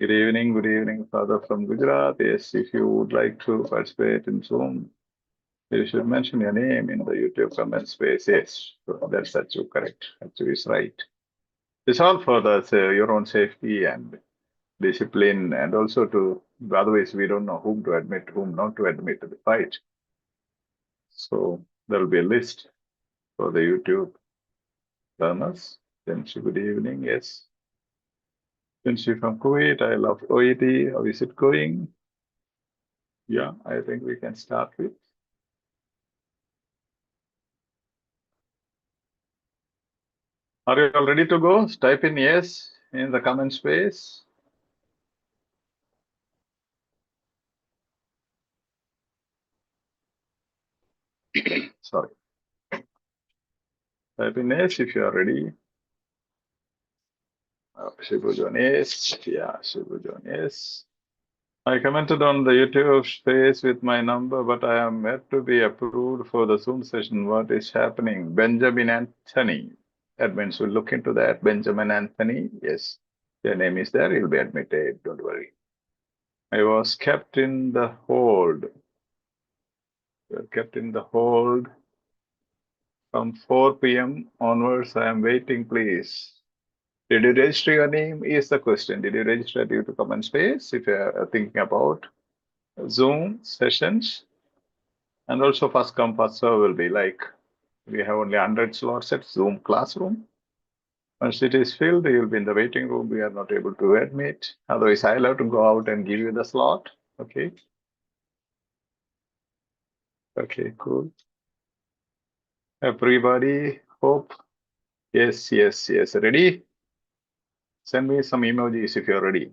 Good evening, Father from Gujarat. Yes, if you would like to participate in Zoom, you should mention your name in the YouTube comment space. Yes, so that's actually correct. Actually, is right. It's all for your own safety and discipline, and also to otherwise we don't know whom to admit, whom not to admit to the fight. So there will be a list for the YouTube learners. Then good evening. Yes. Since you're from Kuwait, I love OET. How is it going? Yeah, I think we can start with. Are you all ready to go? Type in yes in the comment space. Sorry. Type in yes if you are ready. Shibujon yes. Yeah, Shibujon yes. I commented on the YouTube space with my number, but I am yet to be approved for the Zoom session. What is happening? Benjamin Anthony. Admins will look into that. Benjamin Anthony. Yes. Your name is there. You'll be admitted. Don't worry. I was kept in the hold. Kept in the hold from 4 p.m. onwards. I am waiting, please. Did you register your name? Is the question. Did you register due to comment space if you are thinking about Zoom sessions? And also, first come, first serve will be like we have only 100 slots at Zoom classroom. Once it is filled, you'll be in the waiting room. We are not able to admit. Otherwise, I'll have to go out and give you the slot. Okay. Okay, cool. Everybody, hope. Yes, yes, yes. Ready? Send me some emojis if you're ready.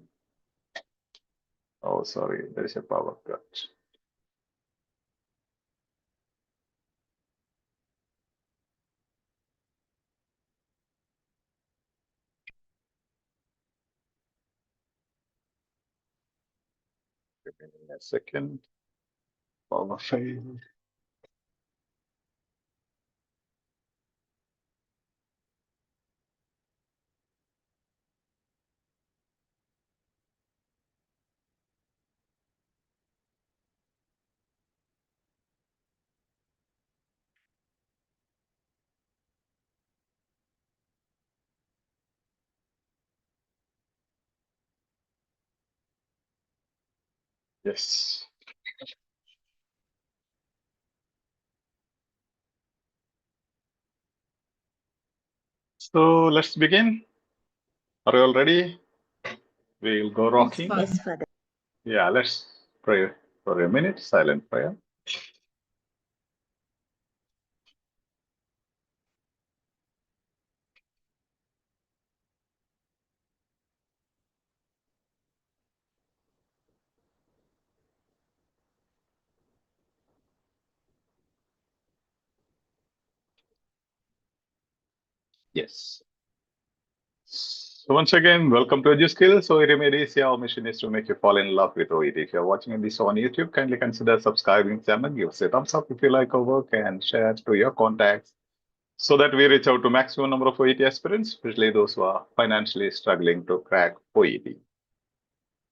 Oh, sorry, there is a power cut. Give me a second. Power failed. Yes. So let's begin. Are you all ready? We'll go rocking. Yes, Father. Yeah, let's pray for a minute. Silent prayer. Yes. So once again, welcome to EduSkills. OET Media. Our mission is to make you fall in love with OET. If you're watching this on YouTube, kindly consider subscribing channel. Give us a thumbs up if you like our work and share to your contacts so that we reach out to maximum number of OET aspirants, especially those who are financially struggling to crack OET.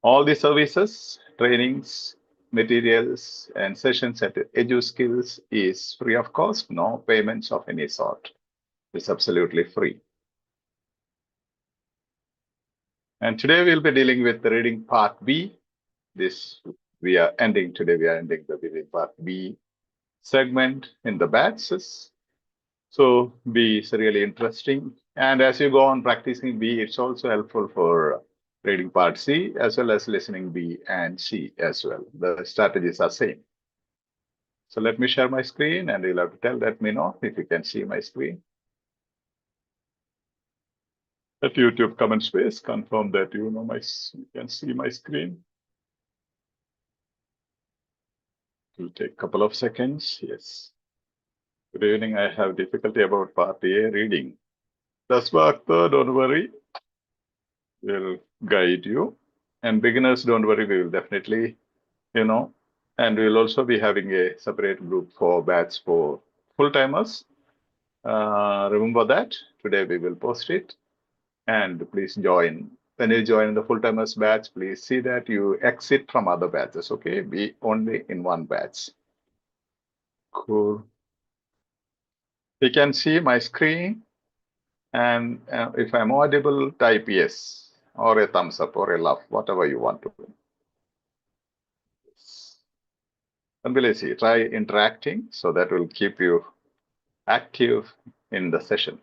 All the services, trainings, materials, and sessions at EduSkills is free of cost, no payments of any sort. It's absolutely free. And today we'll be dealing with the reading part B. We are ending the reading part B segment in the batches. So B is really interesting. And as you go on practicing B, it's also helpful for reading part C as well as listening B and C as well. The strategies are same. So let me share my screen and you'll have to let me know if you can see my screen. At YouTube comment space, confirm that you can see my screen. It will take a couple of seconds. Yes. Good evening. I have difficulty about part A reading. That's what, don't worry. We'll guide you. And beginners, don't worry. We will definitely, and we'll also be having a separate group for batch for full-timers. Remember that. Today we will post it. And please join when you join the full-timers batch, please see that you exit from other batches, okay? Be only in one batch. Cool. You can see my screen, and if I'm audible, type yes, or a thumbs up, or a love, whatever you want to do. And let's see, try interacting, so that will keep you active in the session.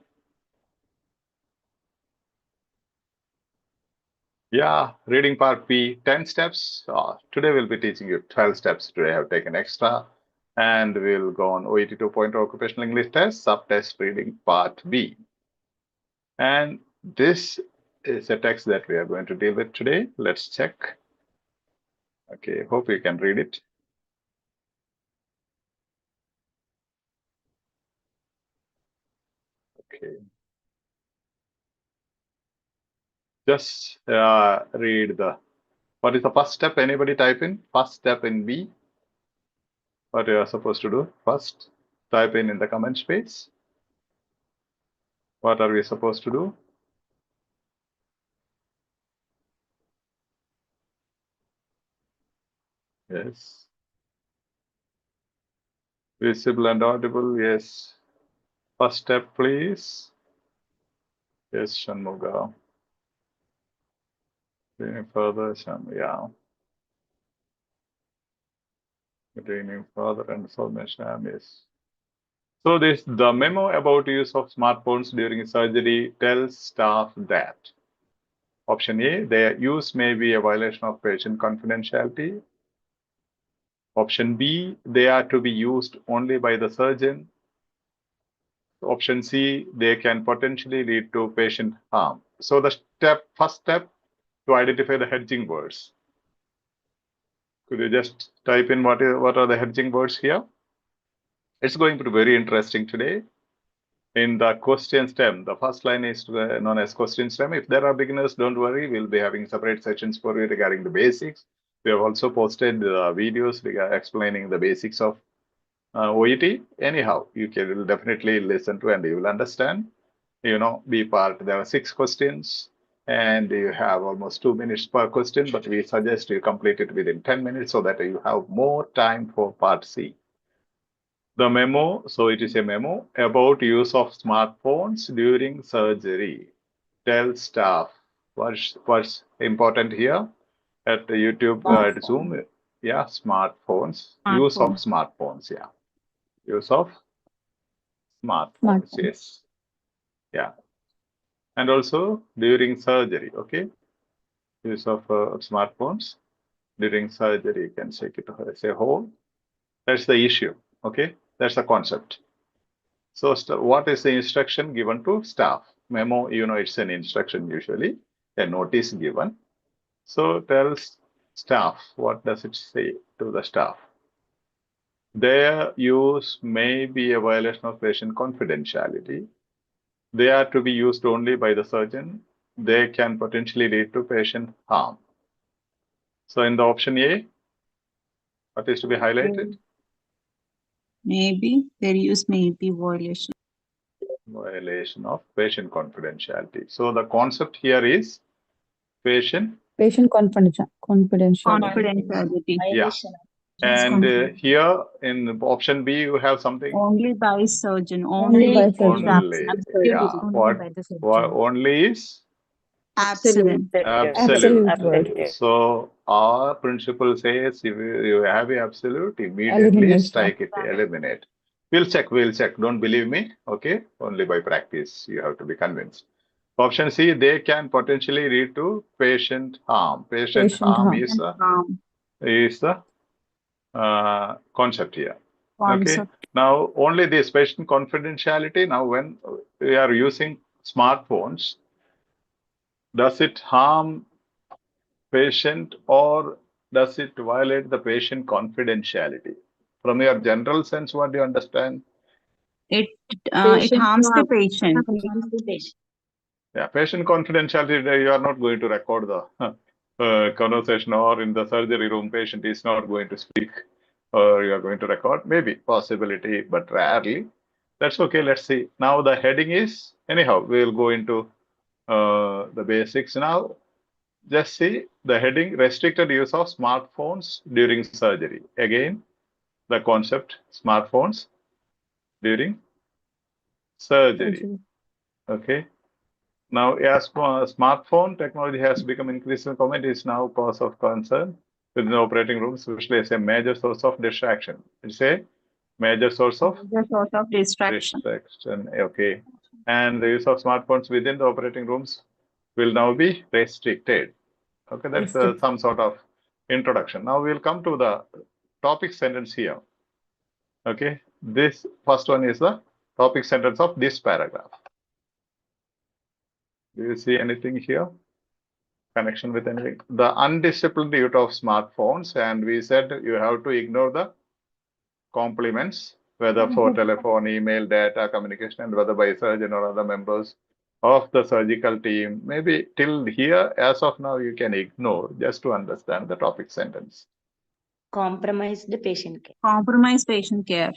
Yeah, reading part B, 10 steps. Today we'll be teaching you 12 steps. Today I have taken extra, and we'll go on OET 2.0 occupational English test, subtest reading part B. And this is a text that we are going to deal with today. Let's check. Okay, hope you can read it. Okay. Just read what is the first step? Anybody type in? First step in B. What you are supposed to do? First, type in the comment space. What are we supposed to do? Yes. Visible and audible, yes. First step, please. Yes, Shanmuga. Reading further, yeah. Reading further information, yes. So the memo about use of smartphones during surgery tells staff that option A, their use may be a violation of patient confidentiality. Option B, they are to be used only by the surgeon. Option C, they can potentially lead to patient harm. So the first step to identify the hedging words. Could you just type in what are the hedging words here? It's going to be very interesting today. In the question stem, the first line is known as question stem. If there are beginners, don't worry, we'll be having separate sessions for you regarding the basics. We have also posted videos explaining the basics of OET. Anyhow, you will definitely listen to and you will understand. Be part. There are 6 questions and you have almost 2 minutes per question, but we suggest you complete it within 10 minutes so that you have more time for part C. The memo, so it is a memo about use of smartphones during surgery. Tell staff. What's important here at the YouTube, at Zoom? Yeah, smartphones. Use of smartphones, yeah. Use of smartphones, yes. Yeah. And also during surgery, okay? Use of smartphones during surgery, you can take it as a whole. That's the issue, okay? That's the concept. So what is the instruction given to staff? Memo, it's an instruction usually, a notice given. So tells staff, what does it say to the staff? Their use may be a violation of patient confidentiality. They are to be used only by the surgeon. They can potentially lead to patient harm. So in the option A, what is to be highlighted? Maybe their use may be violation. Violation of patient confidentiality. So the concept here is patient confidentiality. Yeah. And here in option B, you have something. Only by surgeon. Only. Yeah. What only is absolute. Absolute. So our principle says if you have a absolute, immediately strike it, eliminate. We'll check. Don't believe me. Okay. Only by practice, you have to be convinced. Option C, they can potentially lead to patient harm. Patient harm is the concept here. Okay. Now, only this patient confidentiality. Now, when we are using smartphones, does it harm patient or does it violate the patient confidentiality? From your general sense, what do you understand? It harms the patient. Yeah, patient confidentiality, you are not going to record the conversation, or in the surgery room, patient is not going to speak, or you are going to record. Maybe, possibility, but rarely. That's okay. Let's see. Now the heading is, anyhow, we'll go into the basics now. just see the heading, restricted use of smartphones during surgery. Again, the concept, smartphones during surgery. Okay. Now, as smartphone technology has become increasingly common, it is now cause of concern within the operating room, especially as a major source of distraction. It's a major source of The source of distraction. distraction. Okay. And the use of smartphones within the operating rooms will now be restricted. Okay, that's some sort of introduction. Now we'll come to the topic sentence here. Okay, this first one is the topic sentence of this paragraph. Do you see anything here? Connection with anything? The undisciplined use of smartphones, and we said you have to ignore the compliments, whether for telephone, email, data, communication, and whether by surgeon or other members of the surgical team. Maybe till here, as of now, you can ignore just to understand the topic sentence. Compromise the patient care. Compromise patient care.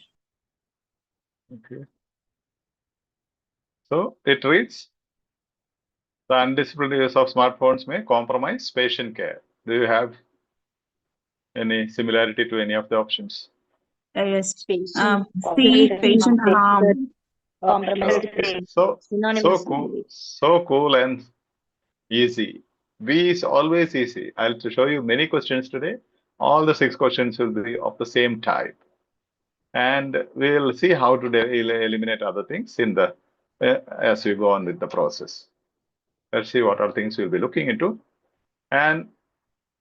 Okay. So it reads, the undisciplined use of smartphones may compromise patient care. Do you have any similarity to any of the options? Yes. Patient C, patient harm. compromise the Okay. patient. So Synonyms. cool and easy. B is always easy. I'll show you many questions today. All the 6 questions will be of the same type. And we'll see how to eliminate other things in the as we go on with the process. Let's see what are things we'll be looking into. And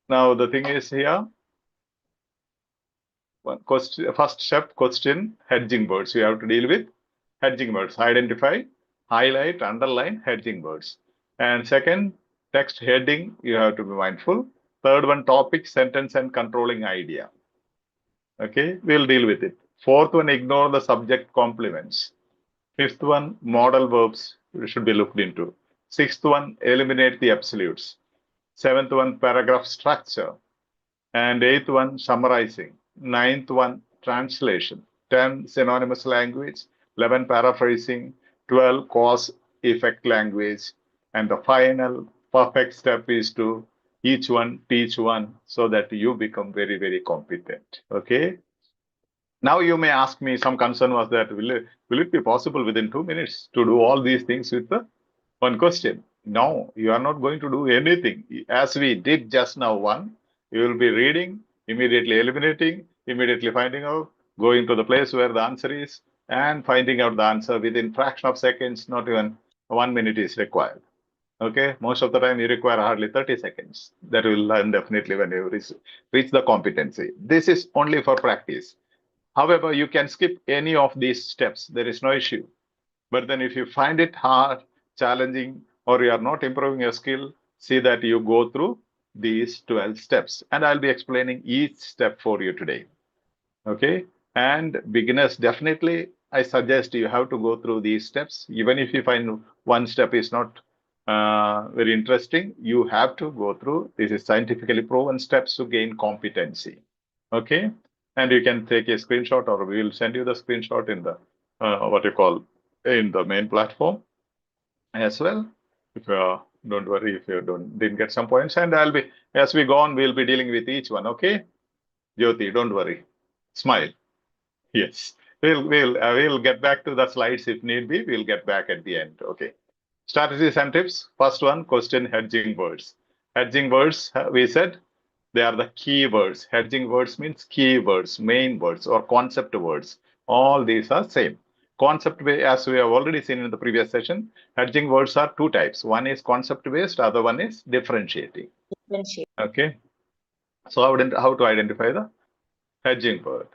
now the thing is here, first step, question, hedging words. You have to deal with hedging words. Identify, highlight, underline, hedging words. And second, text heading, you have to be mindful. Third one, topic, sentence, and controlling idea. Okay, we'll deal with it. Fourth one, ignore the subject complements. Fifth one, modal verbs should be looked into. Sixth one, eliminate the absolutes. Seventh one, paragraph structure. And eighth one, summarizing. Ninth one, translation. 10, synonymous language. 11, paraphrasing. 12, cause effect language. And the final perfect step is to each one teach one so that you become very, very competent. Okay. Now you may ask me, some concern was that will it be possible within 2 minutes to do all these things with the one question? No, you are not going to do anything. As we did just now one, you will be reading, immediately eliminating, immediately finding out, going to the place where the answer is, and finding out the answer within fraction of seconds, not even 1 minute is required. Okay, most of the time you require hardly 30 seconds. That will learn definitely when you reach the competency. This is only for practice. However, you can skip any of these steps. There is no issue. But then if you find it hard, challenging, or you are not improving your skill, see that you go through these 12 steps. And I'll be explaining each step for you today. Okay. And beginners, definitely, I suggest you have to go through these steps. Even if you find one step is not very interesting, you have to go through. This is scientifically proven steps to gain competency. Okay. And you can take a screenshot, or we will send you the screenshot in the in the main platform as well. If don't worry if you didn't get some points, and I'll be, as we go on, we'll be dealing with each one. Okay, Jyoti, don't worry, smile. Yes, we'll get back to the slides if need be. We'll get back at the end. Okay, strategies and tips. First one, question hedging words. Hedging words, we said, they are the key words. Hedging words means key words, main words, or concept words. All these are same. Concept based, as we have already seen in the previous session, hedging words are 2 types. One is concept based, other one is differentiating. Okay. So how to identify the hedging word?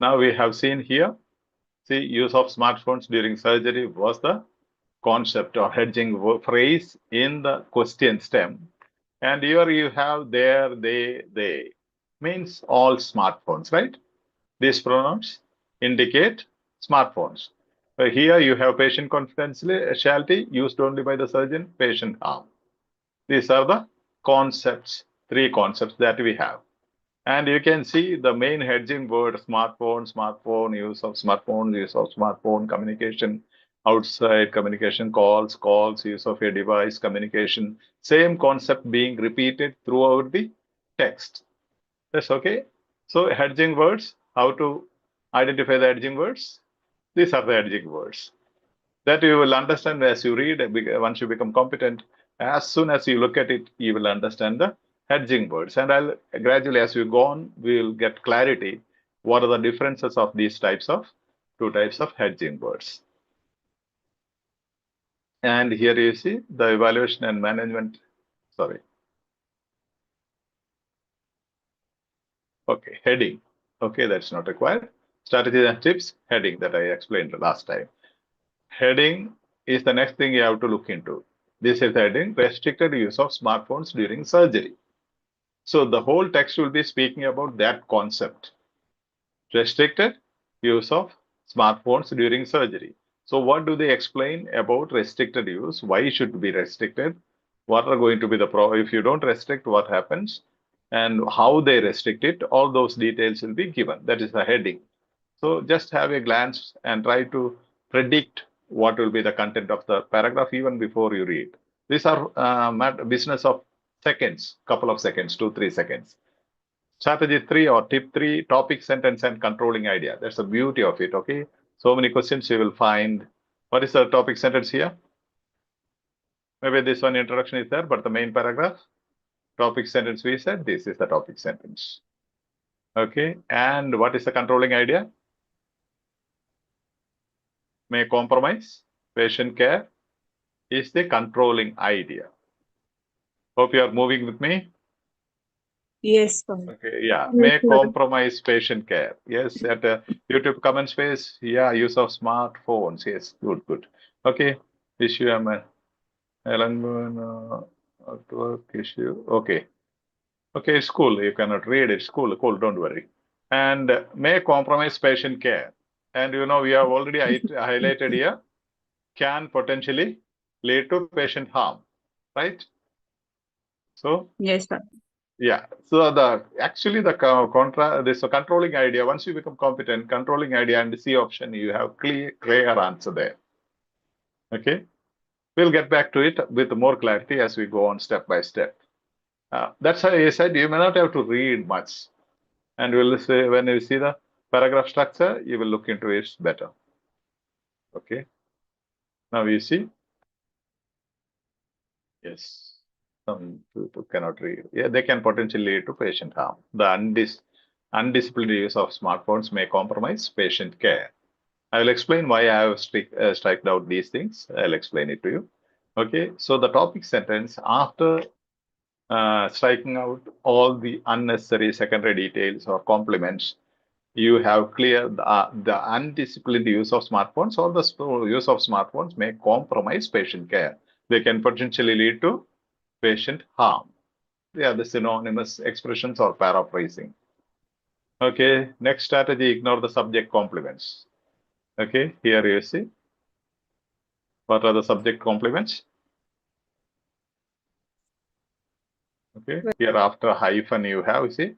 Now we have seen here, see, use of smartphones during surgery was the concept or hedging phrase in the question stem. And here you have there, they means all smartphones, right? These pronouns indicate smartphones. But here you have patient confidentiality used only by the surgeon, patient harm. These are the concepts, 3 concepts that we have. And you can see the main hedging word, smartphone, use of smartphone, communication. outside communication, calls, use of a device, communication, same concept being repeated throughout the text. That's okay. So hedging words, how to identify the hedging words? These are the hedging words that you will understand as you read. Once you become competent, as soon as you look at it, you will understand the hedging words. And I'll gradually, as you go on, we will get clarity. What are the differences of these two types of hedging words? And here you see the evaluation and management. Sorry. Okay, heading. Okay, that's not required. Strategies and tips, heading that I explained the last time. Heading is the next thing you have to look into. This is heading, restricted use of smartphones during surgery. So the whole text will be speaking about that concept. Restricted use of smartphones during surgery. So what do they explain about restricted use? Why should be restricted? What are going to be the if you don't restrict, what happens? And how they restrict it, all those details will be given. That is the heading. So just have a glance and try to predict what will be the content of the paragraph even before you read. These are business of seconds, couple of seconds, 2-3 seconds. Strategy 3 or tip 3, topic, sentence, and controlling idea. That's the beauty of it, okay? So many questions you will find. What is the topic sentence here? Maybe this one introduction is there, but the main paragraph, topic sentence we said, this is the topic sentence. Okay, and what is the controlling idea? May compromise patient care is the controlling idea. Hope you are moving with me. Yes, sir. Okay, yeah, may compromise patient care. Yes, at YouTube comment space, yeah, use of smartphones. Yes, good. Okay, issue network issue. Okay, it's cool. You cannot read it. It's cool. Don't worry. And may compromise patient care. And you know, we have already highlighted here, can potentially lead to patient harm, right? So Yes, sir. yeah, so this controlling idea, once you become competent, controlling idea and the C option, you have clear answer there. Okay, we'll get back to it with more clarity as we go on step by step. That's how I said you may not have to read much, and we'll say when you see the paragraph structure, you will look into it better. Okay, now you see. Yes. Some people cannot read. Yeah, they can potentially lead to patient harm. The undisciplined use of smartphones may compromise patient care. I will explain why I have striked out these things. I'll explain it to you. Okay, so the topic sentence, after striking out all the unnecessary secondary details or complements, you have cleared the undisciplined use of smartphones or the use of smartphones may compromise patient care. They can potentially lead to patient harm. They are the synonymous expressions or paraphrasing. Okay, next strategy, ignore the subject complements. Okay, here you see. What are the subject complements? Okay, here after hyphen you have, you see,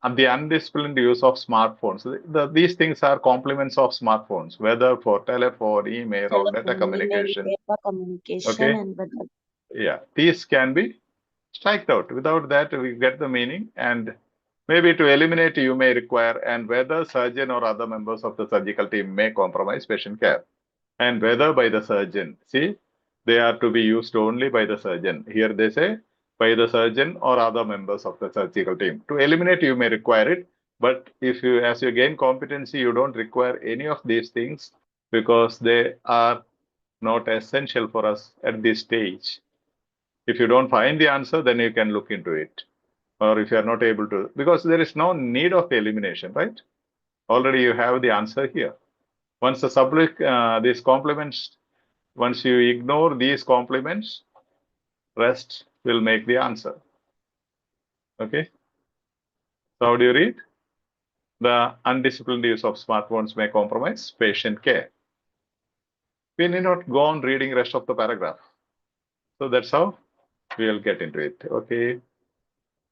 and the undisciplined use of smartphones. These things are complements of smartphones, whether for telephone, email, or data communication. Okay, and whether yeah, these can be striked out. Without that, we get the meaning, and maybe to eliminate, you may require, and whether surgeon or other members of the surgical team may compromise patient care, and whether by the surgeon. See, they are to be used only by the surgeon. Here they say by the surgeon or other members of the surgical team. To eliminate, you may require it, but if you, as you gain competency, you don't require any of these things because they are not essential for us at this stage. If you don't find the answer, then you can look into it. Or if you are not able to, because there is no need of elimination, right? Already you have the answer here. Once the subject, these complements, once you ignore these complements, rest will make the answer. Okay. So how do you read? The undisciplined use of smartphones may compromise patient care. We need not go on reading rest of the paragraph. So that's how we will get into it. Okay.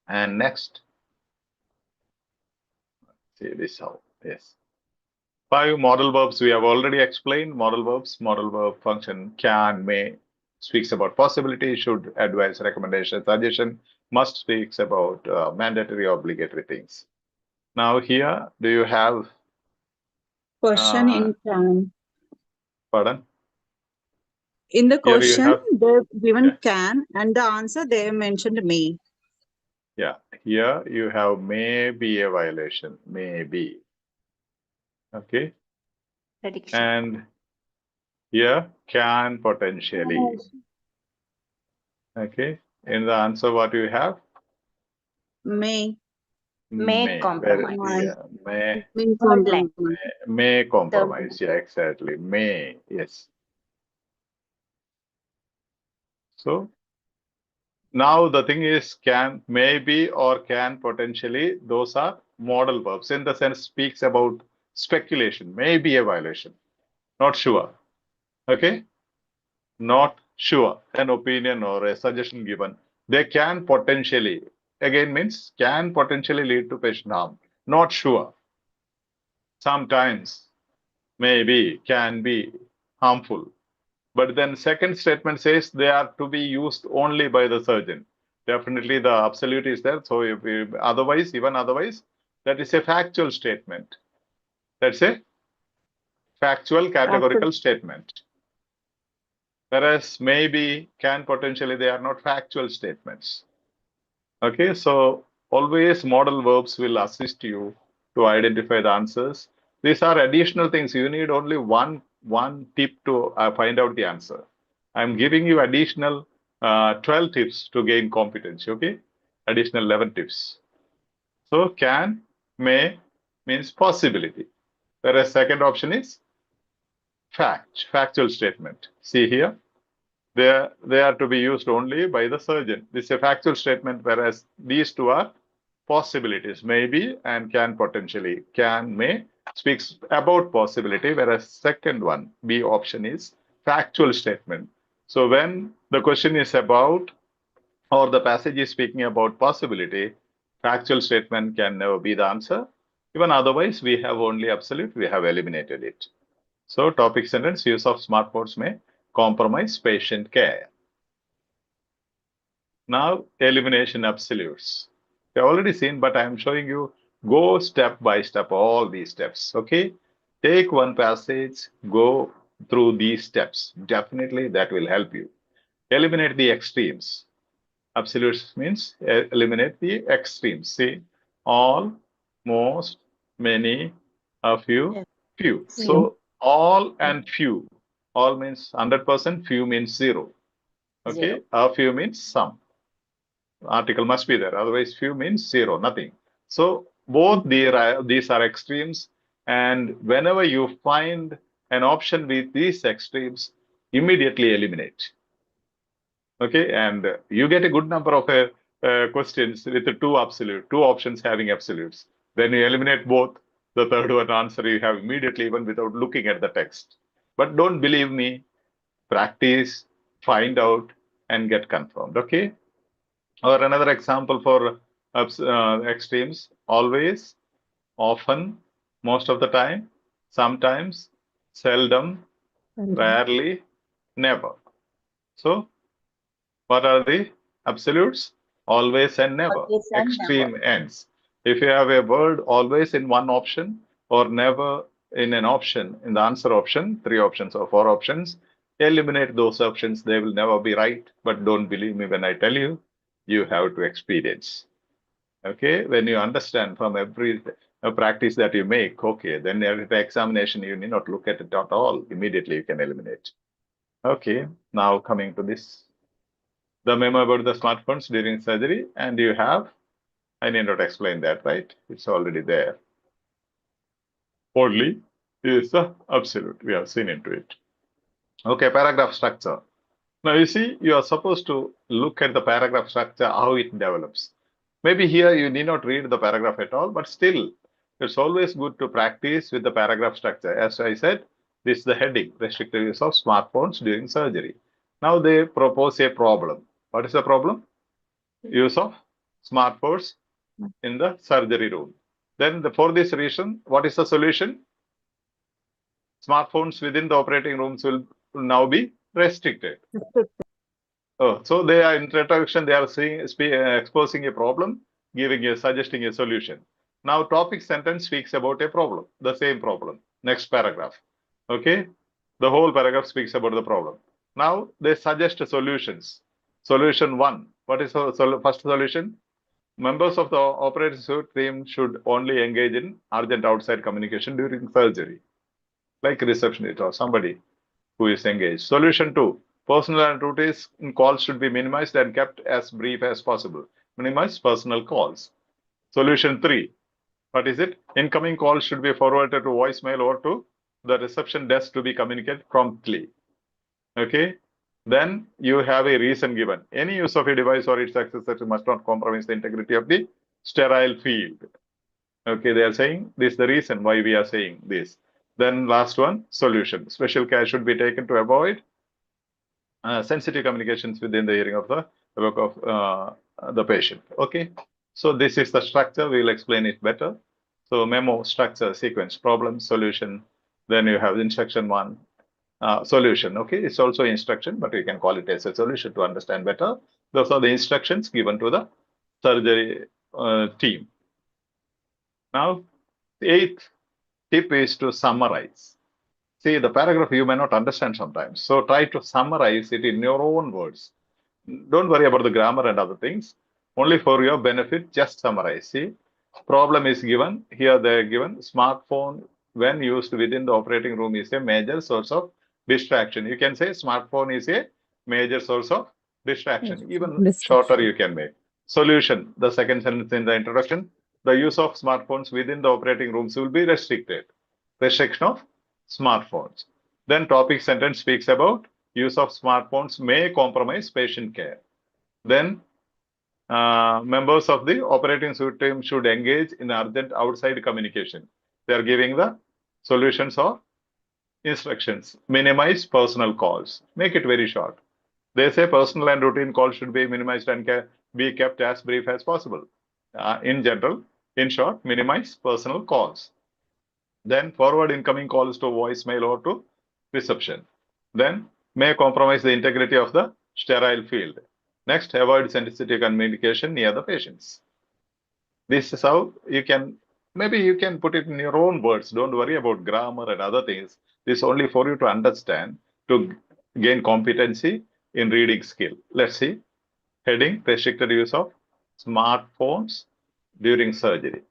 And next, see this how, yes. 5 modal verbs we have already explained. Modal verbs, modal verb function can, may, speaks about possibility, should, advise, recommendation, suggestion, must speaks about mandatory, obligatory things. Now here, do you have, Question in can. pardon? In the Here you question, have, they've given yeah. can, and the answer they mentioned may. Yeah, here you have may be a violation, may be. Okay, Prediction. and here can potentially. Okay, in the answer, what you have? May. May compromise. Yeah, may Third line. may compromise. Yeah, exactly. May, yes. So now the thing is can, maybe, or can potentially, those are modal verbs. In the sense, speaks about speculation, may be a violation, not sure. Okay, not sure, an opinion or a suggestion given. They can potentially, again means can potentially lead to patient harm, not sure. Sometimes, maybe, can be harmful. But then second statement says they are to be used only by the surgeon. Definitely the absolute is there. So if otherwise, even otherwise, that is a factual statement. That's a factual categorical statement. Whereas maybe, can potentially, they are not factual statements. Okay, so always modal verbs will assist you to identify the answers. These are additional things. You need only one tip to find out the answer. I'm giving you additional 12 tips to gain competency. Okay, additional 11 tips. So can, may means possibility, whereas second option is factual statement. See here, they are to be used only by the surgeon. This is a factual statement, whereas these two are possibilities, maybe and can potentially. Can, may speaks about possibility, whereas second one, B option, is factual statement. So when the question is about, or the passage is speaking about possibility, factual statement can never be the answer. Even otherwise, we have only absolute, we have eliminated it. So topic sentence, use of smartphones may compromise patient care. Now, elimination absolutes. You've already seen, but I'm showing you, go step by step, all these steps, okay? Take one passage, go through these steps. Definitely that will help you. Eliminate the extremes. Absolutes means eliminate the extremes. See, all, most, many, a few, few. So all and few. All means 100%, few means 0. Okay, Zero. a few means some. Article must be there, otherwise few means 0, nothing. So both these are extremes, and whenever you find an option with these extremes, immediately eliminate. Okay, and you get a good number of questions with the two options having absolutes. Then you eliminate both. The third one answer you have immediately, even without looking at the text. But don't believe me, practice, find out, and get confirmed. Okay. Or another example for extremes: always, often, most of the time, sometimes, seldom, rarely, never. So what are the absolutes? Always and never. Always and Extreme never. ends. If you have a word always in one option or never in an option, in the answer option, 3 options or 4 options, eliminate those options. They will never be right. But don't believe me when I tell you, you have to experience. Okay, when you understand from every practice that you make, okay, then every examination you need not look at it at all. Immediately you can eliminate. Okay, now coming to this, the memo about the smartphones during surgery, and you have, I need not explain that, right? It's already there. Only is the absolute. We have seen into it. Okay, paragraph structure. Now you see, you are supposed to look at the paragraph structure, how it develops. Maybe here you need not read the paragraph at all, but still, it's always good to practice with the paragraph structure. As I said, this is the heading, restricted use of smartphones during surgery. Now they propose a problem. What is the problem? Use of smartphones in the surgery room. Then for this reason, what is the solution? smartphones within the operating rooms will now be restricted. Oh, so they are in introduction, they are exposing a problem, suggesting a solution. Now, topic sentence speaks about a problem, the same problem. Next paragraph. Okay. The whole paragraph speaks about the problem. Now, they suggest solutions. Solution 1. What is the first solution? Members of the operating team should only engage in urgent outside communication during surgery, like receptionist or somebody who is engaged. Solution 2. Personal and routine calls should be minimized and kept as brief as possible. Minimize personal calls. Solution 3. What is it? Incoming calls should be forwarded to voicemail or to the reception desk to be communicated promptly. Okay. Then you have a reason given. Any use of a device or its accessories must not compromise the integrity of the sterile field. Okay, they are saying this is the reason why we are saying this. Then last one, solution. Special care should be taken to avoid sensitive communications within the hearing of the work of the patient. Okay, so this is the structure. We will explain it better. So memo, structure, sequence, problem, solution. Then you have instruction 1. Solution. Okay, it's also instruction, but we can call it as a solution to understand better. Those are the instructions given to the surgery team. Now, the 8th tip is to summarize. See, the paragraph you may not understand sometimes, so try to summarize it in your own words. Don't worry about the grammar and other things. Only for your benefit, just summarize. See, problem is given. Here they are given. Smartphone, when used within the operating room, is a major source of distraction. You can say smartphone is a major source of distraction. Even shorter you can make. Solution, the second sentence in the introduction, the use of smartphones within the operating rooms will be restricted. Restriction of smartphones. Then topic sentence speaks about use of smartphones may compromise patient care. Then members of the operating team should engage in urgent outside communication. They are giving the solutions or instructions. Minimize personal calls. Make it very short. They say personal and routine calls should be minimized and be kept as brief as possible. In general, in short, minimize personal calls. Then forward incoming calls to voicemail or to reception. Then may compromise the integrity of the sterile field. Next, avoid sensitive communication near the patients. This is how you can, maybe you can put it in your own words. Don't worry about grammar and other things. This is only for you to understand, to gain competency in reading skill. Let's see. Heading, restricted use of smartphones during surgery.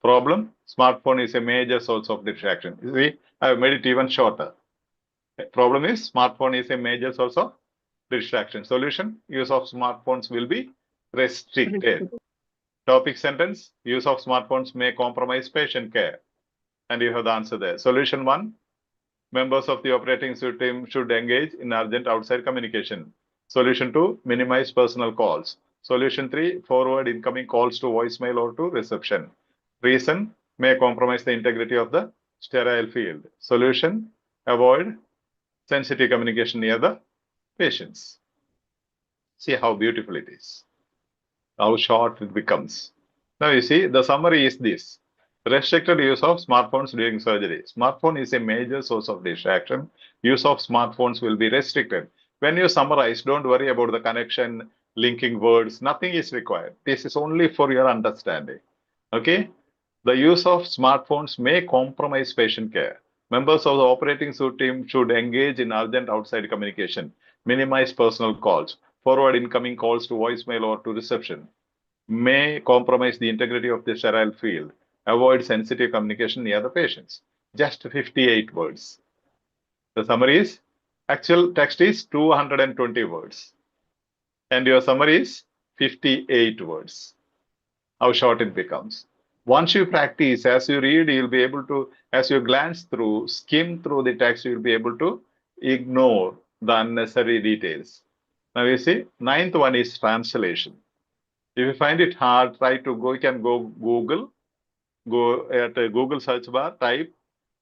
Problem, smartphone is a major source of distraction. You see, I have made it even shorter. Problem is, smartphone is a major source of distraction. Solution, use of smartphones will be restricted. Topic sentence, use of smartphones may compromise patient care. And you have the answer there. Solution 1, members of the operating team should engage in urgent outside communication. Solution 2, minimize personal calls. Solution 3, forward incoming calls to voicemail or to reception. Reason, may compromise the integrity of the sterile field. Solution, avoid sensitive communication near the patients. See how beautiful it is, how short it becomes. Now you see, the summary is this. Restricted use of smartphones during surgery. Smartphone is a major source of distraction. Use of smartphones will be restricted. When you summarize, don't worry about the connection, linking words. Nothing is required. This is only for your understanding. Okay? The use of smartphones may compromise patient care. Members of the operating team should engage in urgent outside communication. Minimize personal calls. Forward incoming calls to voicemail or to reception. May compromise the integrity of the sterile field. Avoid sensitive communication near the patients. Just 58 words. The summary is, actual text is 220 words. And your summary is 58 words. How short it becomes. Once you practice, as you read, you'll be able to, as you glance through, skim through the text, you'll be able to ignore the unnecessary details. Now you see, 9th one is translation. If you find it hard, try to go, you can go Google, go at a Google search bar, type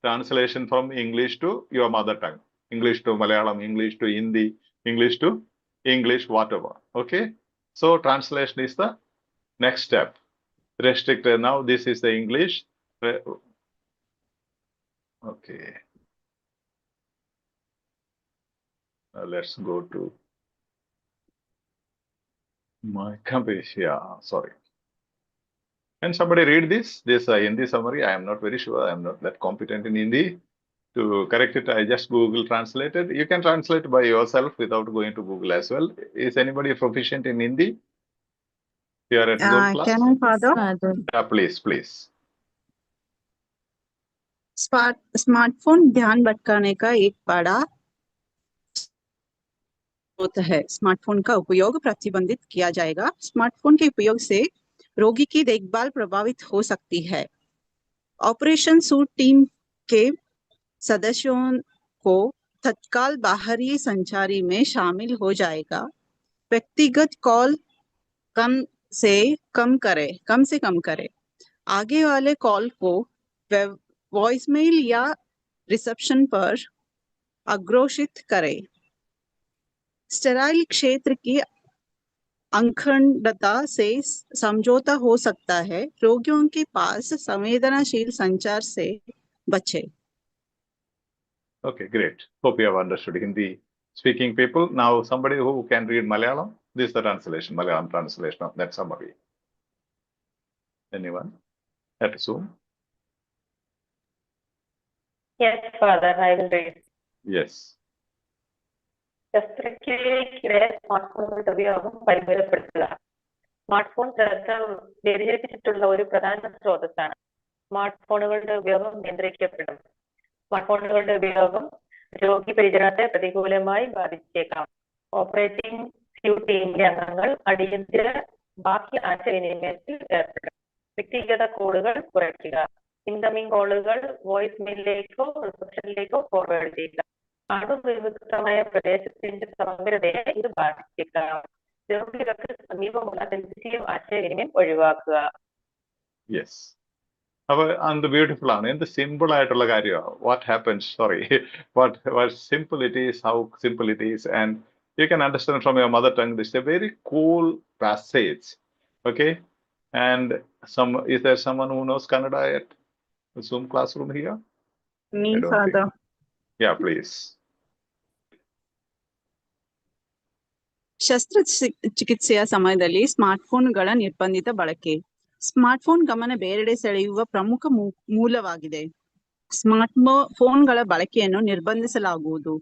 translation from English to your mother tongue. English to Malayalam, English to Hindi, English to English, whatever. Okay. So translation is the next step. Restricted. Now this is the English. Okay. Let's go to my company. Yeah, sorry. Can somebody read this? This Hindi summary. I am not very sure. I am not that competent in Hindi. To correct it, I just Google translated. You can translate by yourself without going to Google as well. Is anybody proficient in Hindi? Here at Zoom class? Can I, Father? Yeah, please, please. Smartphone ध्यान भटकाने का एक बड़ा स्रोत है। Smartphone का उपयोग प्रतिबंधित किया जाएगा। स्मार्टफोन के उपयोग से रोगी की देखभाल प्रभावित हो सकती है। ऑपरेशन सूट टीम के सदस्यों को तत्काल बाहरी संचारी में शामिल हो जाएगा। व्यक्तिगत कॉल कम से कम करे। आगे वाले कॉल को वॉइसमेल या रिसेप्शन पर अग्रेषित करें। स्टेराइल क्षेत्र की अखंडता से समझौता हो सकता है। रोगियों के पास संवेदनशील संचार से बचे। Okay, great. Hope you have understood Hindi speaking people. Now, somebody who can read Malayalam. This is the translation, Malayalam translation of that summary. Anyone at Zoom? Yes, Father, I will read. Yes. ശസ്ത്രക്രിയയ്ക്കിടെ സ്മാർട്ട്ഫോണുകളുടെ ഉപയോഗം പരിമിതപ്പെടുത്തുക. Smartphone ശ്രദ്ധ വ്യതിചലിപ്പിച്ചിട്ടുള്ള ഒരു പ്രധാന സ്രോതസ്സാണ്. സ്മാർട്ട്ഫോണുകളുടെ ഉപയോഗം നിയന്ത്രിക്കപ്പെടും. സ്മാർട്ട്ഫോണുകളുടെ ഉപയോഗം രോഗി പരിചരണത്തെ പ്രതികൂലമായി ബാധിച്ചേക്കാം. ഓപ്പറേറ്റിംഗ് ടീമിലെ അംഗങ്ങൾ അടിയന്തര ബാഹ്യ ആശയവിനിമയത്തിൽ ഏർപ്പെടും. വ്യക്തിഗത കോളുകൾ കുറയ്ക്കുക. ഇൻകമിംഗ് കോളുകൾ വോയിസ് മെയിലിലേക്കോ റിസപ്ഷനിലേക്കോ ഫോർവേഡ് ചെയ്യുക. അണുവിമുക്തമായ പ്രദേശത്തിന്റെ സമഗ്രതയെ ഇത് ബാധിച്ചേക്കാം. രോഗികൾക്ക് സമീപമുള്ള സെൻസിറ്റീവ് ആശയവിനിമയം ഒഴിവാക്കുക. Yes. And the beautiful ആണ് എന്ത് സിമ്പിൾ ആയിട്ടുള്ള കാര്യമാണ്. What happens, sorry, what simple it is, how simple it is, and you can understand from your mother tongue. This is a very cool passage. Okay, and is there someone who knows Kannada at the Zoom classroom here? Me, I don't Father. think. Yeah, please. ಶಸ್ತ್ರಚಿಕಿತ್ಸೆಯ ಸಮಯದಲ್ಲಿ ಸ್ಮಾರ್ಟ್ಫೋನ್ಗಳ ನಿರ್ಬಂಧಿತ ಬಳಕೆ. Smartphone ಗಮನ ಬೇರೆಡೆ ಸೆಳೆಯುವ ಪ್ರಮುಖ ಮೂಲವಾಗಿದೆ. ಫೋನ್ಗಳ ಬಳಕೆಯನ್ನು ನಿರ್ಬಂಧಿಸಲಾಗುವುದು.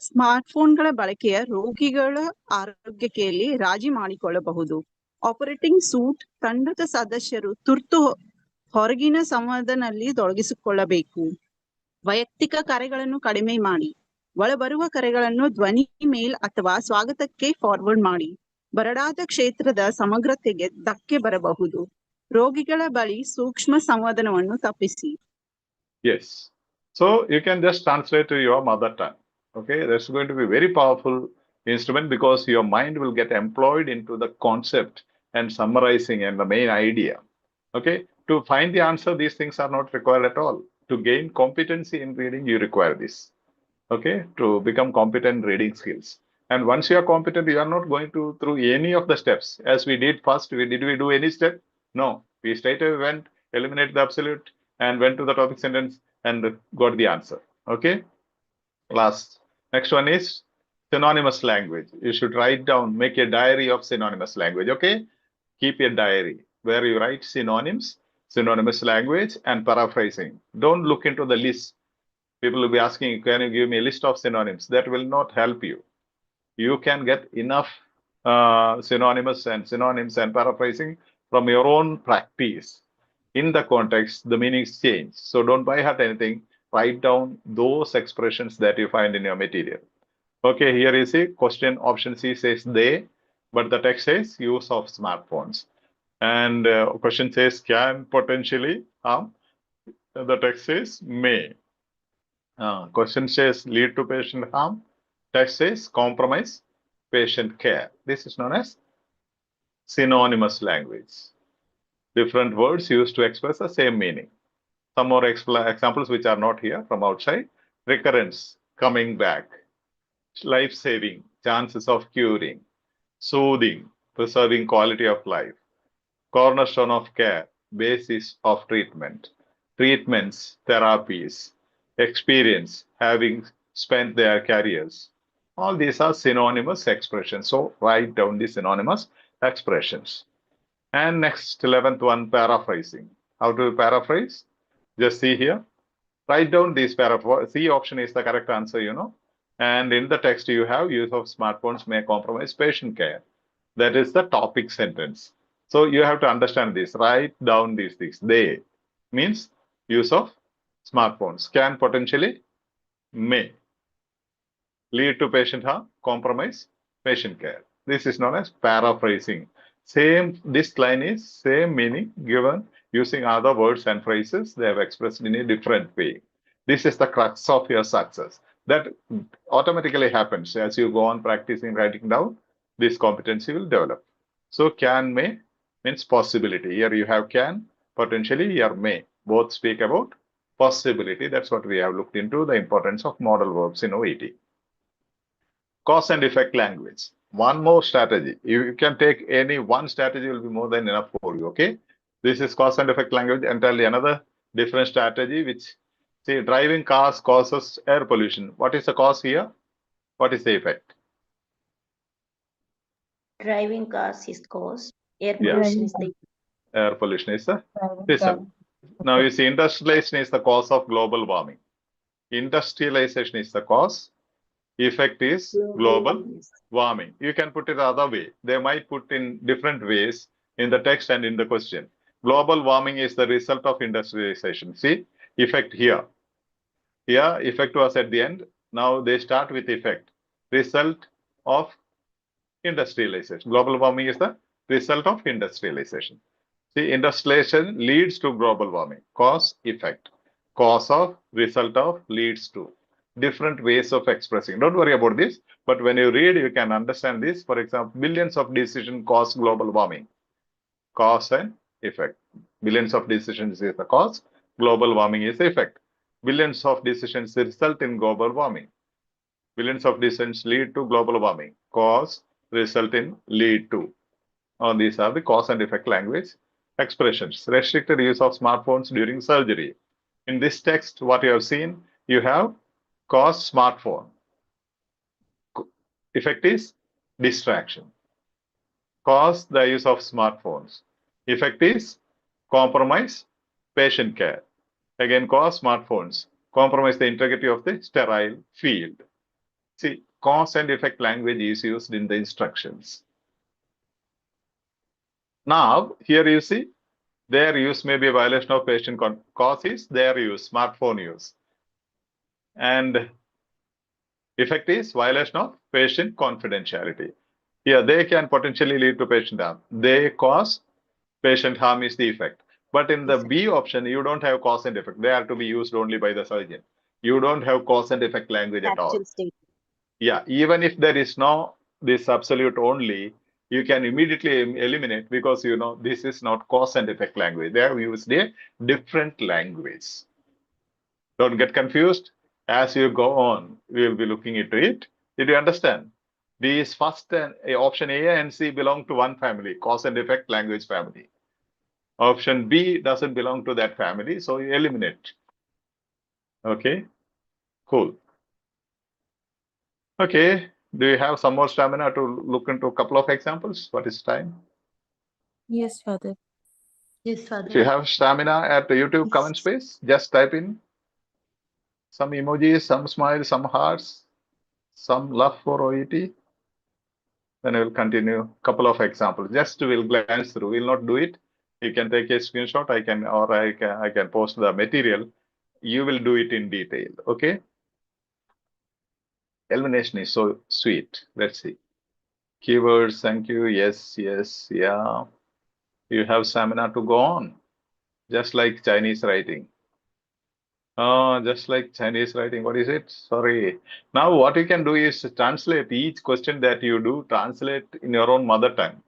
ಸ್ಮಾರ್ಟ್ಫೋನ್ಗಳ ಬಳಕೆಯ ರೋಗಿಗಳ ಆರೋಗ್ಯಕ್ಕೆ ರಾಜಿ ಮಾಡಿಕೊಳ್ಳಬಹುದು. ಆಪರೇಟಿಂಗ್ ಸೂಟ್ ತಂಡದ ಸದಸ್ಯರು ತುರ್ತು ಹೊರಗಿನ ಸಂವಾದದಲ್ಲಿ ತೊಡಗಿಸಿಕೊಳ್ಳಬೇಕು. ವೈಯಕ್ತಿಕ ಕರೆಗಳನ್ನು ಕಡಿಮೆ ಮಾಡಿ. ಒಳಬರುವ ಕರೆಗಳನ್ನು ಧ್ವನಿ ಮೇಲ್ ಅಥವಾ ಸ್ವಾಗತಕ್ಕೆ ಫಾರ್ವರ್ಡ್ ಮಾಡಿ. ಬರಡಾದ ಕ್ಷೇತ್ರದ ಸಮಗ್ರತೆಗೆ ಧಕ್ಕೆ ಬರಬಹುದು. ರೋಗಿಗಳ ಬಳಿ ಸೂಕ್ಷ್ಮ ಸಂವಾದನವನ್ನು ತಪ್ಪಿಸಿ. Yes. So you can just translate to your mother tongue. Okay, that's going to be very powerful instrument because your mind will get employed into the concept and summarizing and the main idea. Okay, to find the answer, these things are not required at all. To gain competency in reading, you require this. Okay, to become competent in reading skills. And once you are competent, you are not going to through any of the steps. As we did first, did we do any step? No, we straight away went, eliminated the absolute, and went to the topic sentence and got the answer. Okay, next one is synonymous language. You should write down, make a diary of synonymous language. Okay, keep a diary where you write synonyms, synonymous language, and paraphrasing. Don't look into the list. People will be asking, can you give me a list of synonyms? That will not help you. You can get enough synonymous and synonyms and paraphrasing from your own practice. In the context, the meanings change. So don't by heart anything. Write down those expressions that you find in your material. Okay, here is a question. Option C says they, but the text says use of smartphones. And question says can potentially harm. The text says may. Question says lead to patient harm. Text says compromise patient care. This is known as synonymous language. Different words used to express the same meaning. Some more examples which are not here from outside. Recurrence, coming back. Life-saving, chances of curing. Soothing, preserving quality of life. Cornerstone of care, basis of treatment. Treatments, therapies. Experience, having spent their careers. All these are synonymous expressions. So write down the synonymous expressions. And next, 11th one, paraphrasing. How to paraphrase? Just see here. Write down these paraphrase. C option is the correct answer, you know. And in the text, you have use of smartphones may compromise patient care. That is the topic sentence. So you have to understand this. Write down these things. They means use of smartphones can potentially, may lead to patient harm, compromise patient care. This is known as paraphrasing. Same, this line is same meaning given using other words and phrases. They have expressed in a different way. This is the crux of your success. That automatically happens as you go on practicing writing down. This competency will develop. So can, may means possibility. Here you have can, potentially, here may. Both speak about possibility. That's what we have looked into, the importance of modal verbs in OET. Cause and effect language. One more strategy. You can take any one strategy will be more than enough for you. Okay. This is cause and effect language. Entirely another different strategy, which see driving cars causes air pollution. What is the cause here? What is the effect? Driving cars is cause. Air Yeah. pollution is the Air pollution is the reason. Now you see industrialization is the cause of global warming. Industrialization is the cause. Effect is global warming. You can put it the other way. They might put in different ways in the text and in the question. Global warming is the result of industrialization. See, effect here. Here, effect was at the end. Now they start with effect. Result of industrialization. Global warming is the result of industrialization. See, industrialization leads to global warming. Cause, effect. Cause of, result of, leads to. Different ways of expressing. Don't worry about this, but when you read, you can understand this. For example, billions of decisions cause global warming. Cause and effect. Billions of decisions is the cause. Global warming is the effect. Billions of decisions result in global warming. Billions of decisions lead to global warming. Cause, result in, lead to. These are the cause and effect language expressions. Restricted use of smartphones during surgery. In this text, what you have seen, you have cause smartphone. Effect is distraction. Cause the use of smartphones. Effect is compromise patient care. Again, cause smartphones. Compromise the integrity of the sterile field. See, cause and effect language is used in the instructions. Now, here you see, their use may be a violation of patient cause is their use, smartphone use. And effect is violation of patient confidentiality. Here, they can potentially lead to patient harm. They cause patient harm is the effect. But in the B option, you don't have cause and effect. They are to be used only by the surgeon. You don't have cause and effect language at all. actual state. Yeah, even if there is no this absolute only, you can immediately eliminate because you know this is not cause and effect language. They have used a different language. Don't get confused. As you go on, we will be looking into it. Did you understand? These first and option A and C belong to one family, cause and effect language family. Option B doesn't belong to that family, so you eliminate. Okay, cool. Okay, do you have some more stamina to look into a couple of examples? What is time? Yes, Father. Yes, If Father. you have stamina at the YouTube comment space, just type in some emojis, some smiles, some hearts, some love for OET. Then I will continue. Couple of examples. Just we'll glance through. We'll not do it. You can take a screenshot. I can post the material. You will do it in detail. Okay. Elimination is so sweet. Let's see. Keywords. Thank you. Yes. Yes. Yeah. You have stamina to go on. Just like Chinese writing. Just like Chinese writing. What is it? Sorry. Now what you can do is translate each question that you do, translate in your own mother tongue.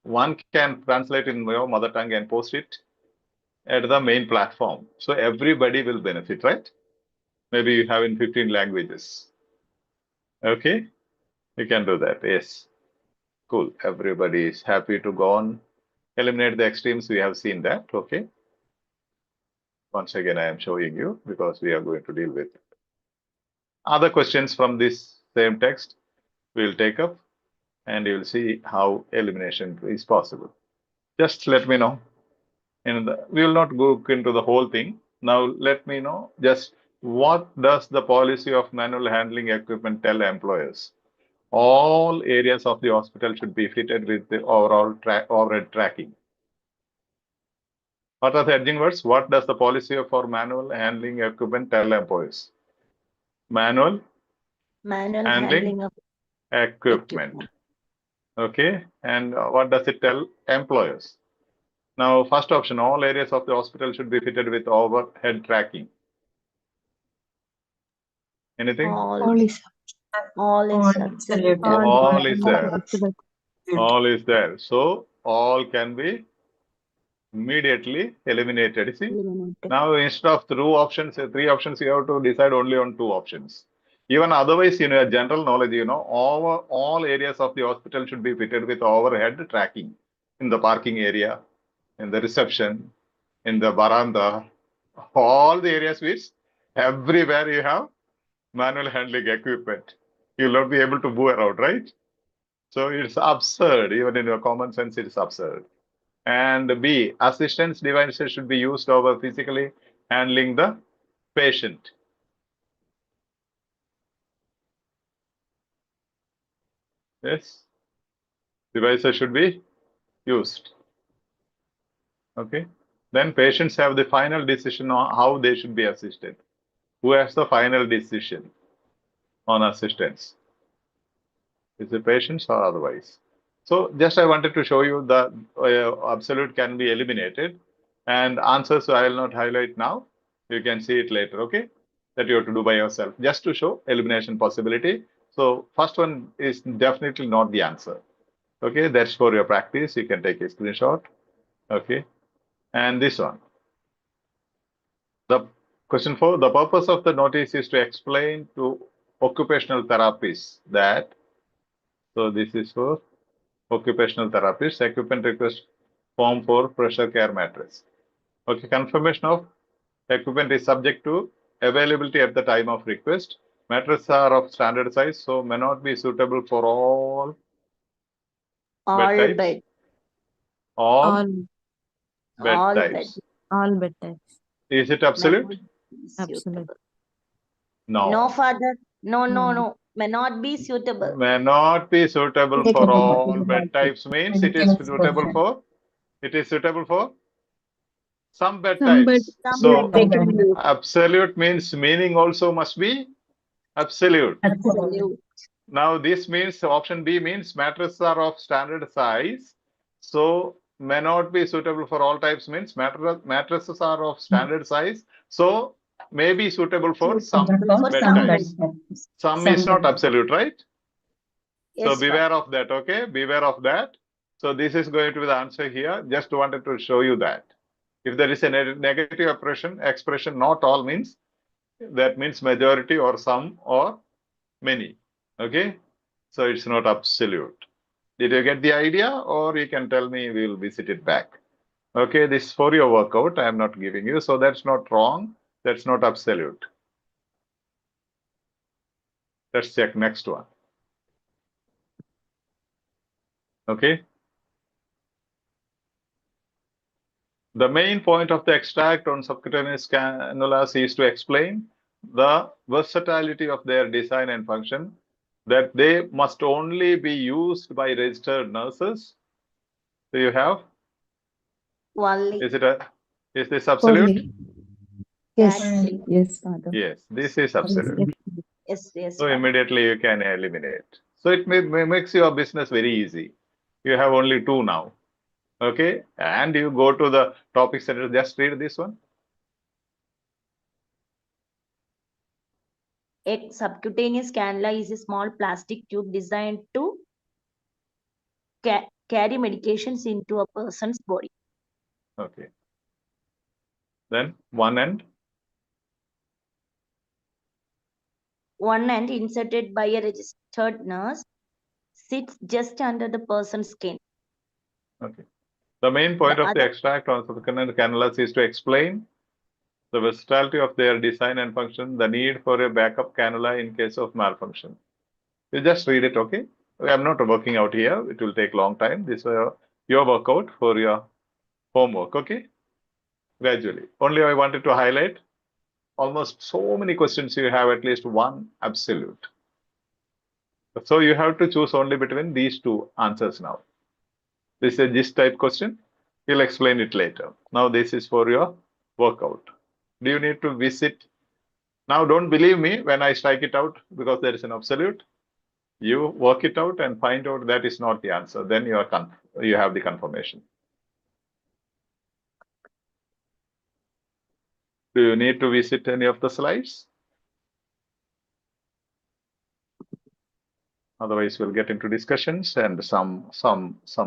One can translate in your mother tongue and post it at the main platform. So everybody will benefit, right? Maybe you have in 15 languages. Okay. You can do that. Yes. Cool. Everybody is happy to go on. Eliminate the extremes. We have seen that. Okay. Once again, I am showing you because we are going to deal with other questions from this same text. we'll take up and you will see how elimination is possible. Just let me know. And we will not go into the whole thing. Now let me know just what does the policy of manual handling equipment tell employers? All areas of the hospital should be fitted with the overhead tracking. What are the edging words? What does the policy for manual handling equipment tell employers? Manual handling of equipment. Okay, and what does it tell employers? Now, first option, all areas of the hospital should be fitted with overhead tracking. Anything? all is Absolute. All is there. Absolute. All is there. So all can be immediately eliminated. See, now instead of three options, you have to decide only on two options. Even otherwise, in your general knowledge, all areas of the hospital should be fitted with overhead tracking in the parking area, in the reception, in the veranda, all the areas which everywhere you have manual handling equipment. You'll not be able to move around, right? So it's absurd. Even in your common sense, it's absurd. And B, assistance devices should be used over physically handling the patient. Yes, devices should be used. Okay. Then patients have the final decision on how they should be assisted. Who has the final decision on assistance? Is it patients or otherwise? So just I wanted to show you the absolute can be eliminated, and answers I will not highlight now. You can see it later, okay? That you have to do by yourself, just to show elimination possibility. So first one is definitely not the answer. Okay, that's for your practice. You can take a screenshot. Okay, and this one. The question 4, the purpose of the notice is to explain to occupational therapists that, so this is for occupational therapists, equipment request form for pressure care mattress. Okay, confirmation of equipment is subject to availability at the time of request. Mattresses are of standard size, so may not be suitable for all bed types. All bed types. All bed types. Is it absolute? Absolute. No, father. No. May not be suitable. May not be suitable for all bed types means it is suitable for. It is suitable for some bed types. So absolute means meaning also must be absolute. Now this means option B means mattresses are of standard size, so may not be suitable for all types means mattresses are of standard size, so may be suitable for some bed types. Some is not absolute, right? So beware of that, okay? Beware of that. So this is going to be the answer here. Just wanted to show you that. If there is a negative expression, not all means, that means majority or some or many. Okay, so it's not absolute. Did you get the idea, or you can tell me, we will visit it back. Okay, this is for your workout. I am not giving you, so that's not wrong. That's not absolute. Let's check next one. Okay. The main point of the extract on subcutaneous cannulas is to explain the versatility of their design and function, that they must only be used by registered nurses. Do you have? Only. Is this absolute? Yes, Father. Yes, this is absolute. Yes. So immediately you can eliminate. So it makes your business very easy. You have only two now. Okay, and you go to the topic center. Just read this one. A subcutaneous cannula is a small plastic tube designed to carry medications into a person's body. Okay. Then one end. One end inserted by a registered nurse sits just under the person's skin. Okay. The main point of the extract on subcutaneous cannulas is to explain the versatility of their design and function, the need for a backup cannula in case of malfunction. You just read it, okay? I'm not working out here. It will take long time. This is your workout for your homework, okay? Gradually. Only I wanted to highlight almost so many questions you have at least one absolute. So you have to choose only between these two answers now. This is a gist type question. We'll explain it later. Now this is for your workout. Do you need to visit? Now don't believe me when I strike it out because there is an absolute. You work it out and find out that is not the answer. Then you have the confirmation. Do you need to visit any of the slides? Otherwise, we'll get into discussions and some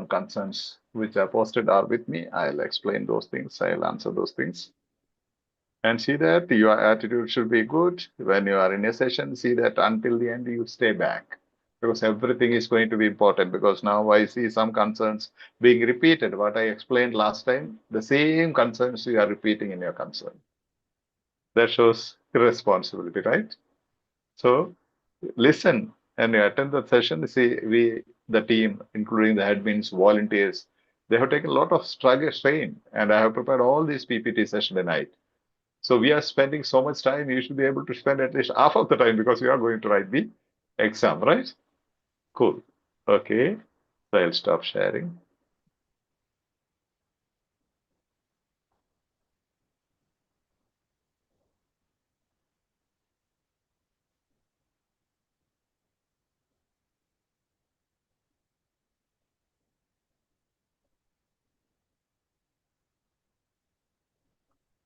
concerns which are posted are with me. I'll explain those things. I'll answer those things. And see that your attitude should be good. When you are in a session, see that until the end you stay back. Because everything is going to be important. Because now I see some concerns being repeated. What I explained last time, the same concerns you are repeating in your concern. That shows irresponsibility, right? So listen and you attend the session. See, the team, including the admins, volunteers, they have taken a lot of strain, and I have prepared all these PPT session tonight. So we are spending so much time. You should be able to spend at least half of the time because you are going to write the exam, right? Cool. Okay. So I'll stop sharing.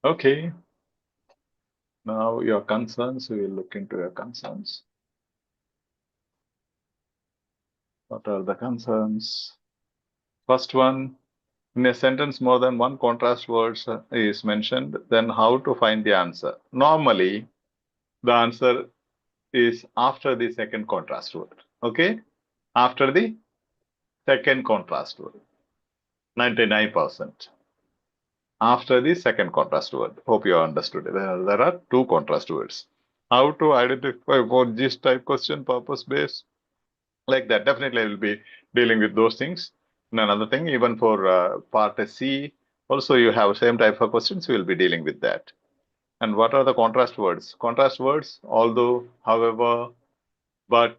Okay. Now your concerns, we will look into your concerns. What are the concerns? First one, in a sentence more than one contrast words is mentioned, then how to find the answer? Normally, the answer is after the second contrast word. Okay? After the second contrast word. 99%. After the second contrast word. Hope you understood. There are two contrast words. How to identify for this type question, purpose based, like that. Definitely I will be dealing with those things. And another thing, even for part C, also you have same type of questions, we will be dealing with that. And what are the contrast words? Contrast words, although, however, but,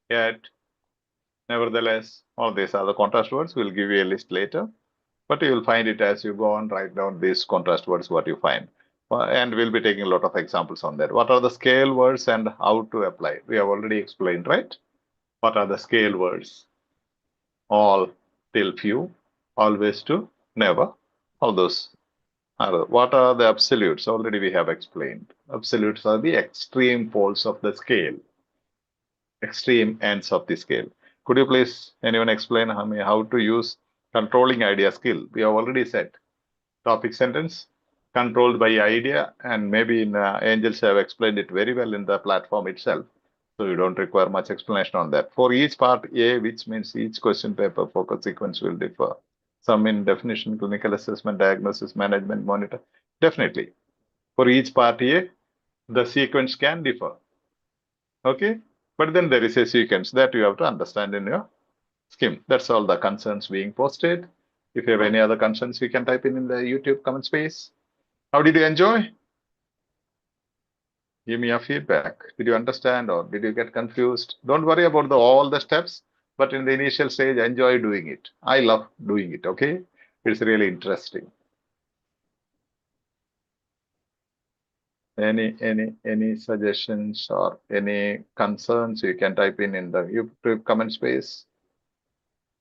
yet, nevertheless, all these are the contrast words. We'll give you a list later. But you will find it as you go on, write down these contrast words, what you find. And we'll be taking a lot of examples on that. What are the scale words and how to apply? We have already explained, right? What are the scale words? All till few, always to never. All those are. What are the absolutes? Already we have explained. Absolutes are the extreme poles of the scale. Extreme ends of the scale. Could you please, anyone explain how to use controlling idea skill? We have already said. Topic sentence controlled by idea, and maybe in Angels have explained it very well in the platform itself. So you don't require much explanation on that. For each part A, which means each question paper focus sequence will differ. Some in definition, clinical assessment, diagnosis, management, monitor. Definitely. For each part A, the sequence can differ. Okay. But then there is a sequence that you have to understand in your scheme. That's all the concerns being posted. If you have any other concerns, you can type in the YouTube comment space. How did you enjoy? Give me your feedback. Did you understand or did you get confused? Don't worry about all the steps, but in the initial stage, enjoy doing it. I love doing it, okay? It's really interesting. Any suggestions or any concerns, you can type in the YouTube comment space.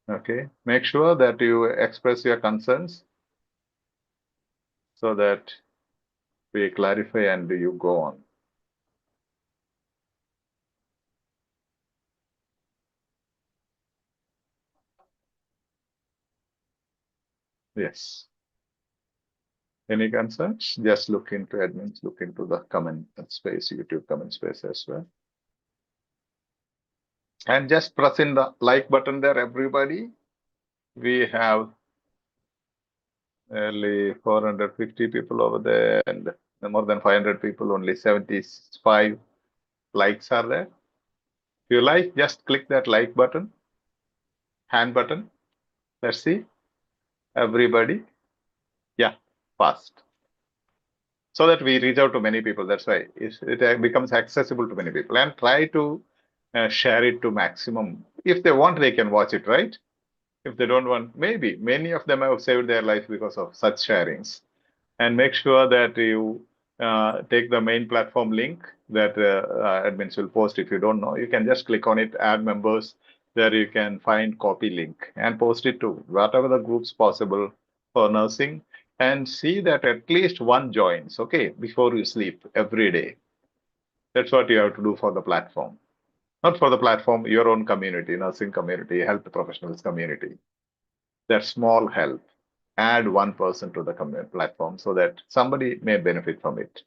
Okay, make sure that you express your concerns so that we clarify and you go on. Yes. Any concerns? Just look into admins, look into the comment space, YouTube comment space as well. And just press in the like button there, everybody. We have nearly 450 people over there and more than 500 people, only 75 likes are there. If you like, just click that like button, hand button. Let's see. Everybody. Yeah, fast. So that we reach out to many people. That's why it becomes accessible to many people. And try to share it to maximum. If they want, they can watch it, right? If they don't want, maybe. Many of them have saved their life because of such sharings. And make sure that you take the main platform link that admins will post. If you don't know, you can just click on it, add members. There you can find copy link and post it to whatever the groups possible for nursing, and see that at least one joins, okay, before you sleep every day. That's what you have to do for the platform. Not for the platform, your own community, nursing community, health professionals community. That small help. Add one person to the platform so that somebody may benefit from it.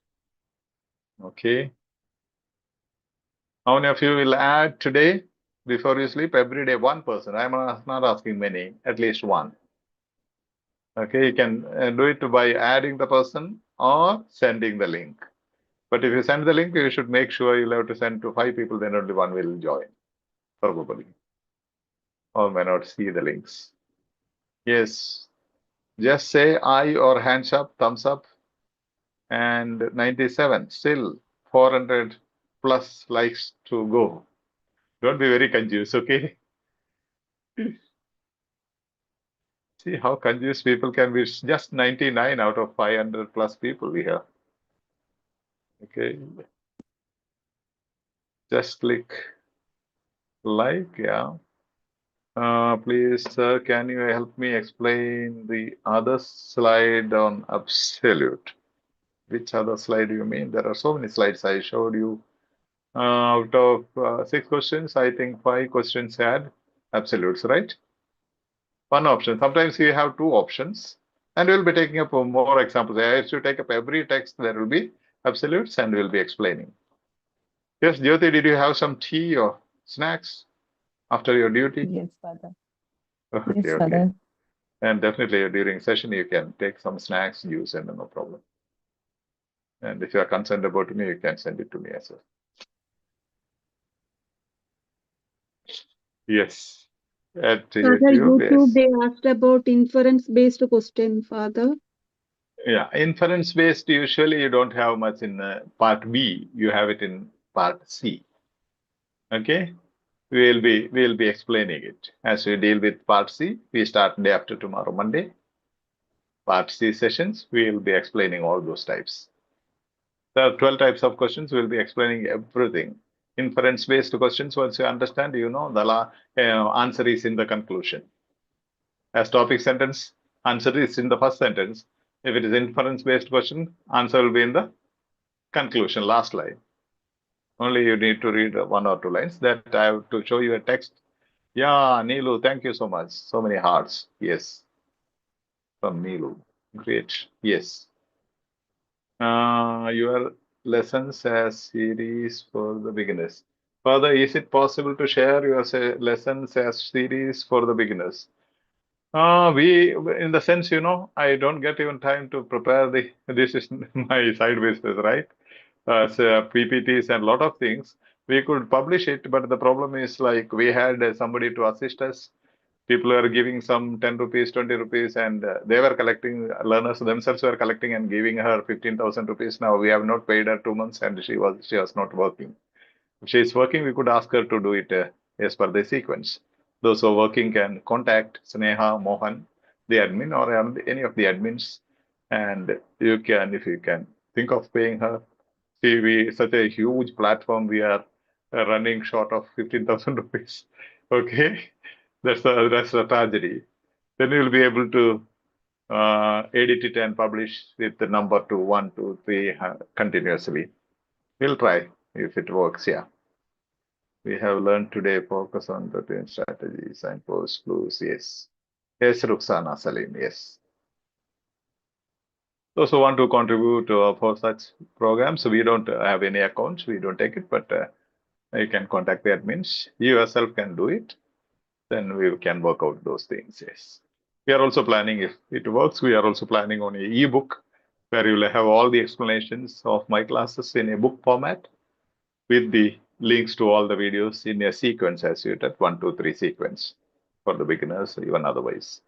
Okay. How many of you will add today before you sleep? Every day, one person. I'm not asking many, at least one. Okay, you can do it by adding the person or sending the link. But if you send the link, you should make sure you'll have to send to 5 people, then only one will join, probably. Or may not see the links. Yes. Just say I or hands up, thumbs up. And 97, still 400 plus likes to go. Don't be very confused, okay? See how confused people can be. Just 99 out of 500 plus people we have. Okay. Just click like, yeah. Please, sir, can you help me explain the other slide on absolute? Which other slide do you mean? There are so many slides I showed you. Out of 6 questions, I think 5 questions had absolutes, right? One option. Sometimes you have 2 options, and we'll be taking up more examples. I have to take up every text, there will be absolutes, and we'll be explaining. Yes, Jyoti, did you have some tea or snacks after your duty? Yes, Father. Okay, Yes, okay. Father. And definitely during session, you can take some snacks, juice, and no problem. And if you are concerned about me, you can send it to me as well. Yes. At Father, YouTube, YouTube, yes. they asked about inference-based question, Father. Yeah, inference based, usually you don't have much in part B, you have it in part C. Okay, we'll be explaining it as we deal with part C. We start day after tomorrow, Monday. Part C sessions, we will be explaining all those types. There are 12 types of questions. We'll be explaining everything. Inference based questions, once you understand, you know the answer is in the conclusion. As topic sentence, answer is in the first sentence. If it is inference-based question, answer will be in the conclusion, last line. Only you need to read 1 or 2 lines. That I have to show you a text. Yeah, Neelu, thank you so much. So many hearts. Yes. From Neelu. Great. Yes. Your lessons as series for the beginners. Further, is it possible to share your lessons as series for the beginners? We, in the sense, you know, I don't get even time to prepare this is my side business, right? So PPTs and a lot of things. We could publish it, but the problem is like we had somebody to assist us. People were giving some 10 rupees, 20 rupees, and they were collecting, learners themselves were collecting and giving her 15,000 rupees. Now we have not paid her 2 months and she was not working. If she is working, we could ask her to do it as per the sequence. Those who are working can contact Sneha, Mohan, the admin, or any of the admins, and you can, if you can, think of paying her. See, we such a huge platform, we are running short of 15,000 rupees. Okay, that's a tragedy. Then you'll be able to edit it and publish with the number 2, 1, 2, 3 continuously. We'll try if it works. Yeah. We have learned today, focus on routine strategies and post clues. Yes. Yes, Ruxana Saleen. Yes. Those who want to contribute for such programs, we don't have any accounts. We don't take it, but you can contact the admins. You yourself can do it. Then we can work out those things. Yes. We are also planning, if it works, we are also planning on an ebook where you will have all the explanations of my classes in a book format with the links to all the videos in a sequence as you did, 1, 2, 3 sequence for the beginners, even otherwise.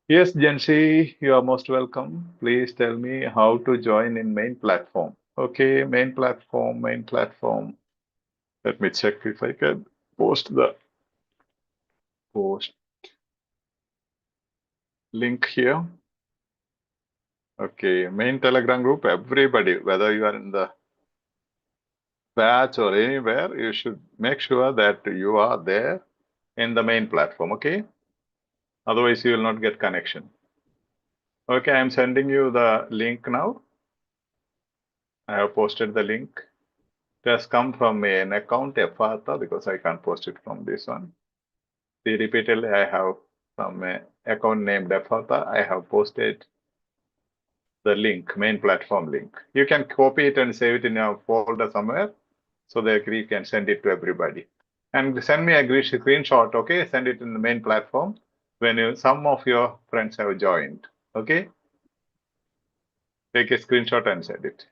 Yes, Janshi, you are most welcome. Please tell me how to join in main platform. Okay, main platform, main platform. Let me check if I can post the link here. Okay, main Telegram group, everybody, whether you are in the batch or anywhere, you should make sure that you are there in the main platform, okay? Otherwise, you will not get connection. Okay, I'm sending you the link now. I have posted the link. It has come from an account, Ephatha, because I can't post it from this one. See, repeatedly, I have from an account named Ephatha, I have posted the link, main platform link. You can copy it and save it in your folder somewhere so that you can send it to everybody. And send me a screenshot, okay? Send it in the main platform when some of your friends have joined, okay? Take a screenshot and send it.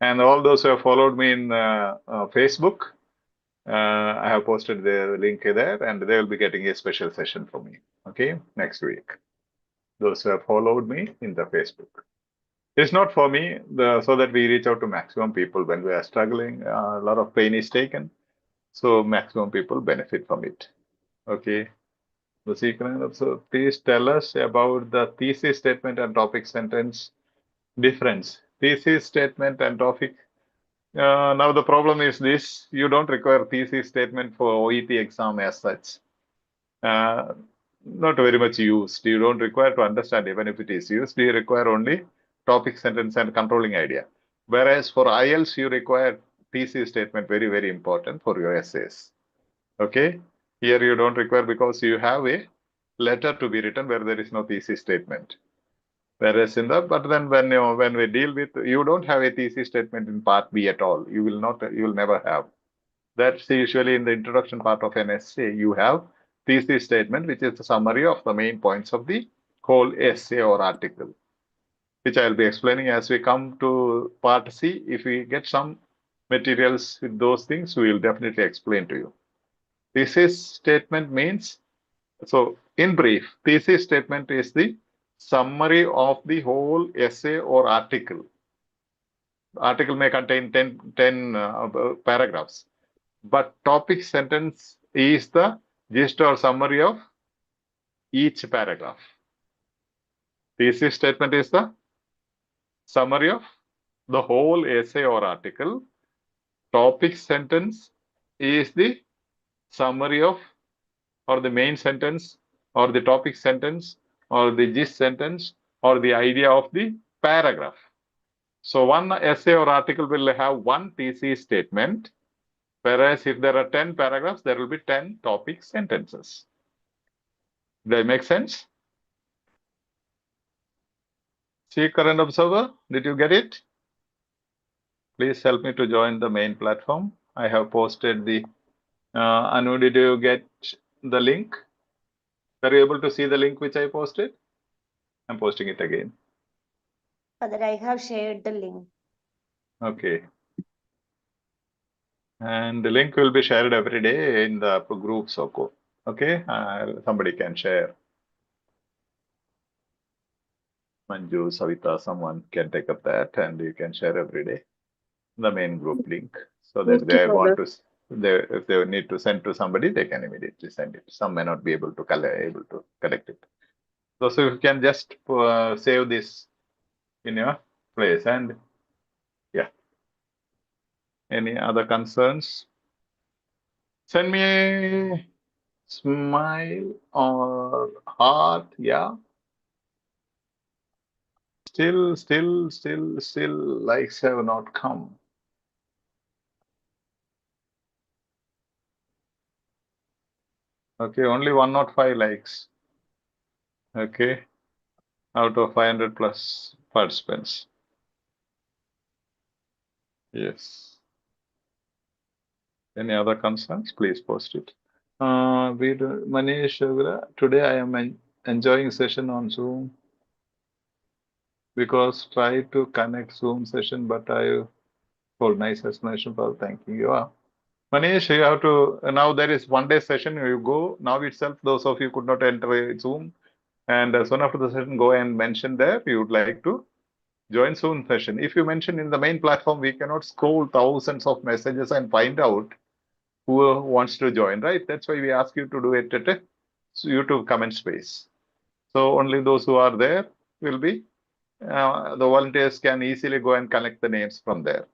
And all those who have followed me in Facebook, I have posted the link there, and they will be getting a special session from me, okay, next week. Those who have followed me in the Facebook. It's not for me, so that we reach out to maximum people when we are struggling. A lot of pain is taken, so maximum people benefit from it, okay? So please tell us about the thesis statement and topic sentence difference. Thesis statement and topic. Now the problem is this: you don't require thesis statement for OET exam as such. Not very much used. You don't require to understand even if it is used. You require only topic sentence and controlling idea. Whereas for IELTS, you require thesis statement, very, very important for your essays. Okay. Here you don't require because you have a letter to be written where there is no thesis statement. Whereas but then when we deal with, you don't have a thesis statement in part B at all. You will never have. That's usually in the introduction part of an essay. You have thesis statement, which is the summary of the main points of the whole essay or article, which I'll be explaining as we come to part C. If we get some materials with those things, we will definitely explain to you. Thesis statement means, so in brief, thesis statement is the summary of the whole essay or article. Article may contain 10 paragraphs, but topic sentence is the gist or summary of each paragraph. Thesis statement is the summary of the whole essay or article. Topic sentence is the summary of, or the main sentence, or the topic sentence, or the gist sentence, or the idea of the paragraph. So one essay or article will have one thesis statement, whereas if there are 10 paragraphs, there will be 10 topic sentences. Does that make sense? See, current observer, did you get it? Please help me to join the main platform. I have posted the, Anu, did you get the link? Are you able to see the link which I posted? I'm posting it again. Father, I have shared the link. Okay. And the link will be shared every day in the groups. Okay, somebody can share. Manju, Savita, someone can take up that, and you can share every day the main group link, so that they want to, if they need to send to somebody, they can immediately send it. Some may not be able to collect it. So if you can just save this in your place. And yeah, any other concerns? Send me a smile or heart. Yeah. Still, likes have not come. Okay, only 105 likes. Okay, out of 500 plus participants. Yes. Any other concerns? Please post it. Manish, today I am enjoying session on Zoom because try to connect Zoom session, but I for nice explanation for thanking you. Manish, you have to, now there is 1 day session, you go, now itself, those of you could not enter Zoom, and soon after the session, go and mention there, you would like to join soon session. If you mention in the main platform, we cannot scroll thousands of messages and find out who wants to join, right? That's why we ask you to do it at a YouTube comment space. So only those who are there will be, the volunteers can easily go and collect the names from there.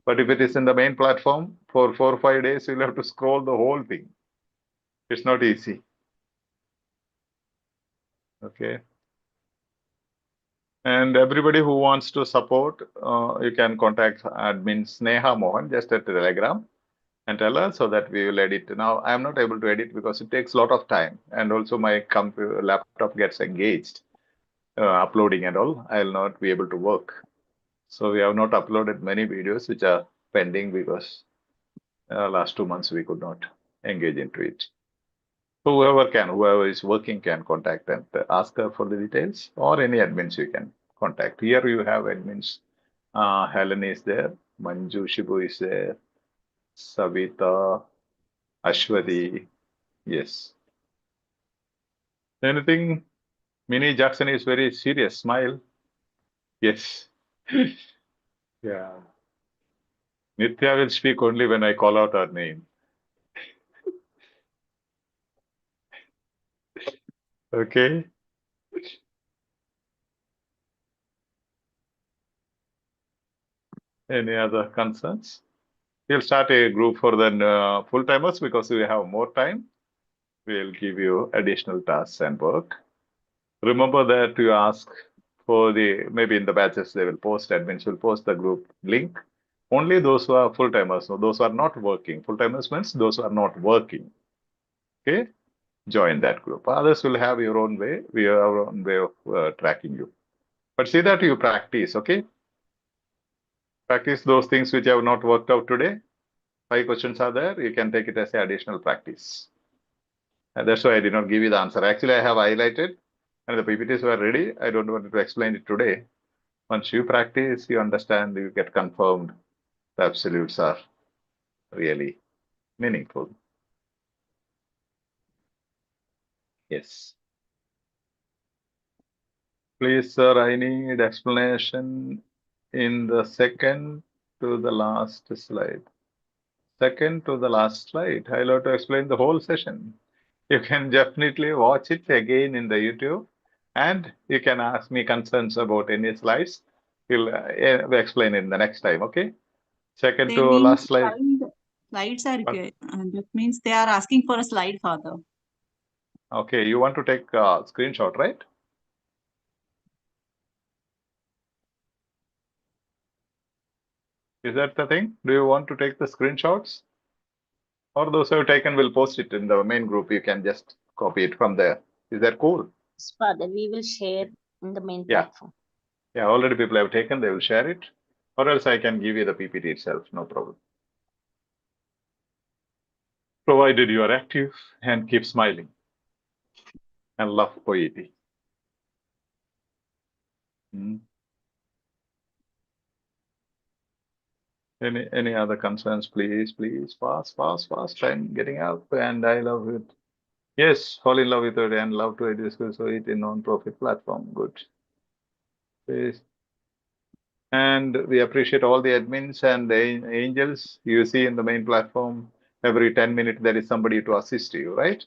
But if it is in the main platform, for 4 or 5 days, you'll have to scroll the whole thing. It's not easy. Okay. And everybody who wants to support, you can contact admin Sneha Mohan just at Telegram and tell her so that we will edit. Now, I'm not able to edit because it takes a lot of time. And also my computer laptop gets engaged, uploading and all. I'll not be able to work. So we have not uploaded many videos which are pending because last 2 months we could not engage into it. So whoever is working can contact and ask her for the details, or any admins you can contact. Here you have admins. Helen is there, Manju Shibu is there, Savita, Ashwati. Yes. Anything? Minnie Jackson is very serious. Smile. Yes. Yeah. Nitya will speak only when I call out her name. Okay. Any other concerns? We'll start a group for the full-timers because we have more time. We'll give you additional tasks and work. Remember that you ask for maybe in the batches they will post, admins will post the group link. Only those who are full-timers, so those who are not working. Full-timers means those who are not working. Okay, join that group. Others will have your own way. We have our own way of tracking you. But see that you practice, okay? Practice those things which have not worked out today. 5 questions are there. You can take it as an additional practice. And that's why I did not give you the answer. Actually, I have highlighted and the PPTs were ready. I don't want to explain it today. Once you practice, you understand, you get confirmed. The absolutes are really meaningful. Yes. Please, sir, I need explanation in the second to the last slide. Second to the last slide. I'll have to explain the whole session. You can definitely watch it again in the YouTube, and you can ask me concerns about any slides. We'll explain it the next time, okay? Second to last slide. Slides are that means they are asking for a slide, Father. Okay, you want to take a screenshot, right? Is that the thing? Do you want to take the screenshots? Or those who have taken will post it in the main group. You can just copy it from there. Is that cool? Father, we will share in the main Yeah. platform. Yeah, already people have taken, they will share it. Or else I can give you the PPT itself, no problem. Provided you are active and keep smiling and love OET. Any other concerns, please, fast. I'm getting up and I love it. Yes, fall in love with it and love to EduSkills OET non-profit platform. Good. Please. And we appreciate all the admins and the angels you see in the main platform. Every 10 minutes, there is somebody to assist you, right?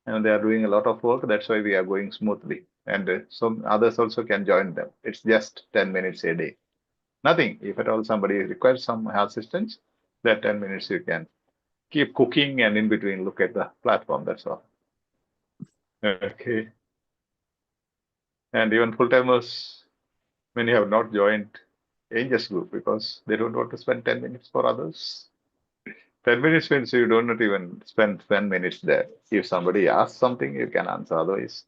And they are doing a lot of work. That's why we are going smoothly. And some others also can join them. It's just 10 minutes a day. Nothing. If at all somebody requires some assistance, that 10 minutes you can keep cooking and in between look at the platform. That's all. Okay. And even full-timers, many have not joined Angels group because they don't want to spend 10 minutes for others. 10 minutes means you don't even spend 10 minutes there. If somebody asks something, you can answer. Otherwise,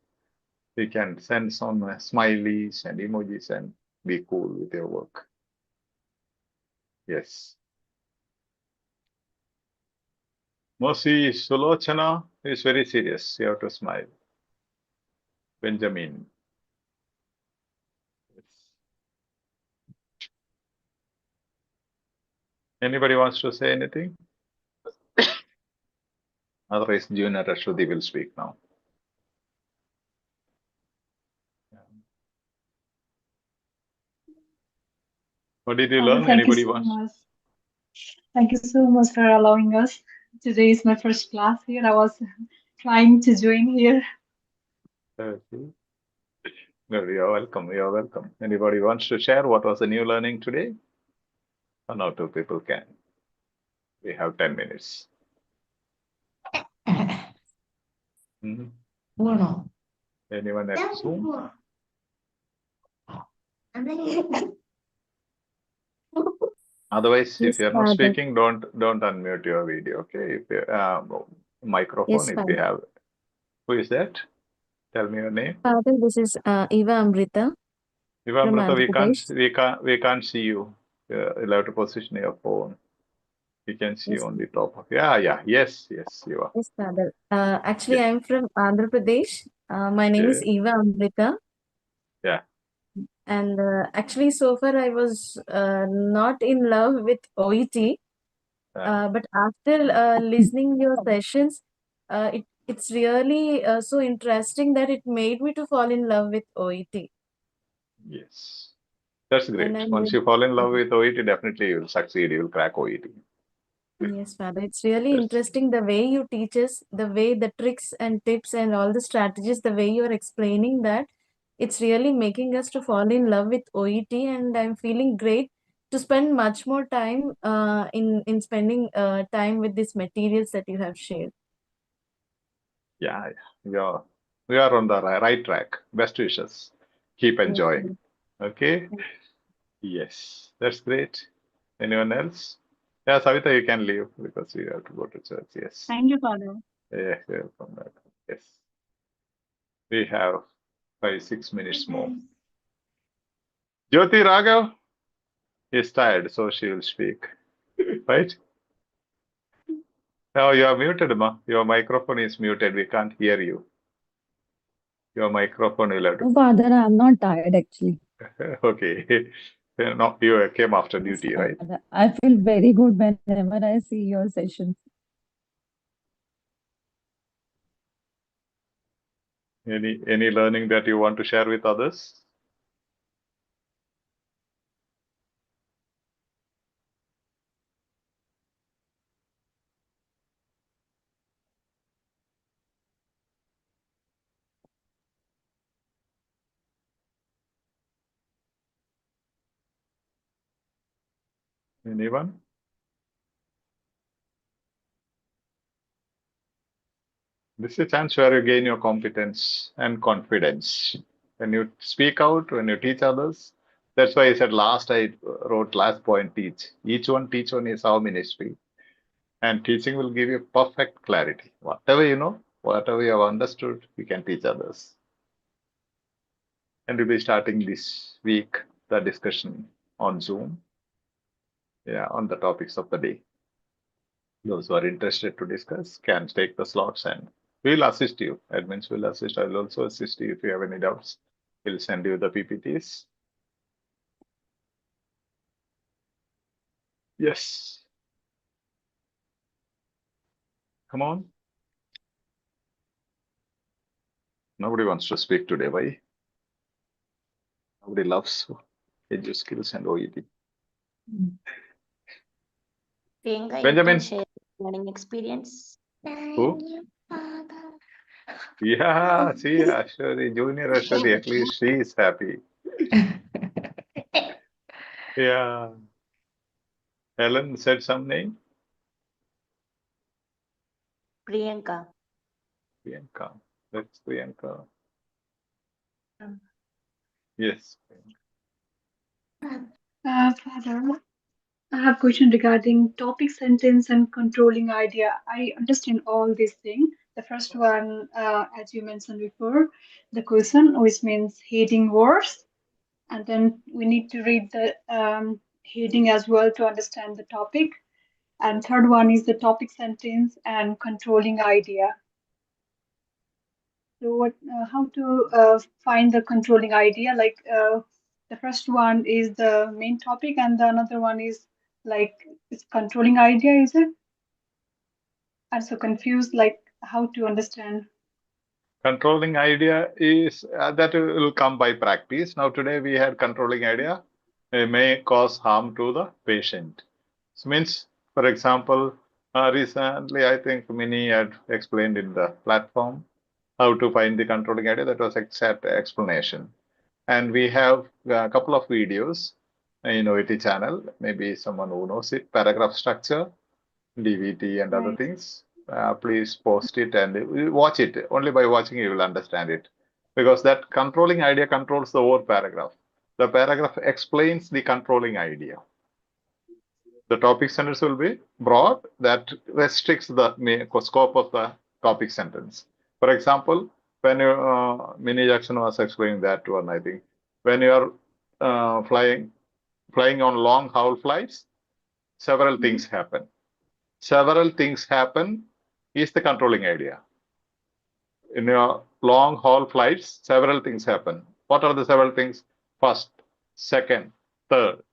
you can send some smileys and emojis and be cool with your work. Yes. Mercy Sulochana is very serious. You have to smile. Benjamin. Yes. Anybody wants to say anything? Otherwise, Junior Ashwati will speak now. What did you learn? Thank you Anybody so wants? much. Thank you so much for allowing us. Today is my first class here. I was trying to join here. Okay. No, you're welcome. You're welcome. Anybody wants to share what was the new learning today? One or two people can. We have 10 minutes. Mhm. Anyone at Zoom? Otherwise, Yes, if you're not Father. speaking, don't unmute your video. Okay. If you, microphone, Yes, if Father. you have. Who is that? Tell me your name. Father, this is Eva Amrita from Ivamrita, Andhra Pradesh. we can't see you. You'll have to position your phone. We can see Yes, on the top of. Yeah. Yes, you are. yes, Father. Actually, Yes. I'm from Andhra Pradesh. My name is Okay. Eva Amrita. Yeah. And actually, so far I was not in love with OET. But after listening your sessions, it's really so interesting that it made me to fall in love with OET. Yes. That's And great. I'm Once very, you fall in love with OET, definitely you'll succeed. You'll crack OET. yes, Father. It's really Yes. interesting the way you teach us, the way the tricks and tips and all the strategies, the way you're explaining that. It's really making us to fall in love with OET, and I'm feeling great to spend much more time in spending time with these materials that you have shared. Yeah. We are on the right track. Best wishes. Keep Yes, enjoying. Father. Okay. Yes. That's great. Anyone else? Yeah, Savita, you can leave because you have to go to church. Yes. Thank you, Father. Yeah, welcome back. Yes. We have 5-6 minutes more. Jyoti Raghav is tired, so she will speak. Right? No, you are muted, Ma. Your microphone is muted. We can't hear you. Your microphone will have Oh, to. Father, I'm not tired actually. Okay. No, you came after Yes, duty, right? Father. I feel very good whenever I see your sessions. Any learning that you want to share with others? Anyone? This is a chance where you gain your competence and confidence. When you speak out, when you teach others, that's why I said I wrote last point, teach. Each one is our ministry. And teaching will give you perfect clarity. Whatever you know, whatever you have understood, you can teach others. And we'll be starting this week the discussion on Zoom, on the topics of the day. Those who are interested to discuss can take the slots and we'll assist you. Admins will assist. I will also assist you if you have any doubts. We'll send you the PPTs. Yes. Come on. Nobody wants to speak today. Why? Nobody loves EduSkills and OET. Priyanka, you Benjamin. can share learning experience. Who? Yeah, see, Ashwari, Junior Ashwari, at least she is happy. Yeah. Helen said some name? Priyanka. Priyanka. That's Priyanka. Yes. Father, I have a question regarding topic sentence and controlling idea. I understand all these things. The first one, as you mentioned before, the question, which means heading words. And then we need to read the heading as well to understand the topic. And third one is the topic sentence and controlling idea. So how to find the controlling idea? Like the first one is the main topic, and the another one is like it's controlling idea, is it? I'm so confused, like how to understand. Controlling idea is that will come by practice. Now today we had controlling idea may cause harm to the patient. So means, for example, recently I think Mini had explained in the platform how to find the controlling idea. That was exact explanation. And we have a couple of videos in OET channel. Maybe someone who knows it. Paragraph structure, DVT and other Right. things. Please post it and watch it. Only by watching you will understand it. Because that controlling idea controls the whole paragraph. The paragraph explains the controlling idea. The topic sentence will be broad, that restricts the scope of the topic sentence. For example, when you, Mini Jackson was explaining that one, I think. When you are flying on long haul flights, several things happen. Several things happen is the controlling idea. In your long haul flights, several things happen. What are the several things? First, second, third.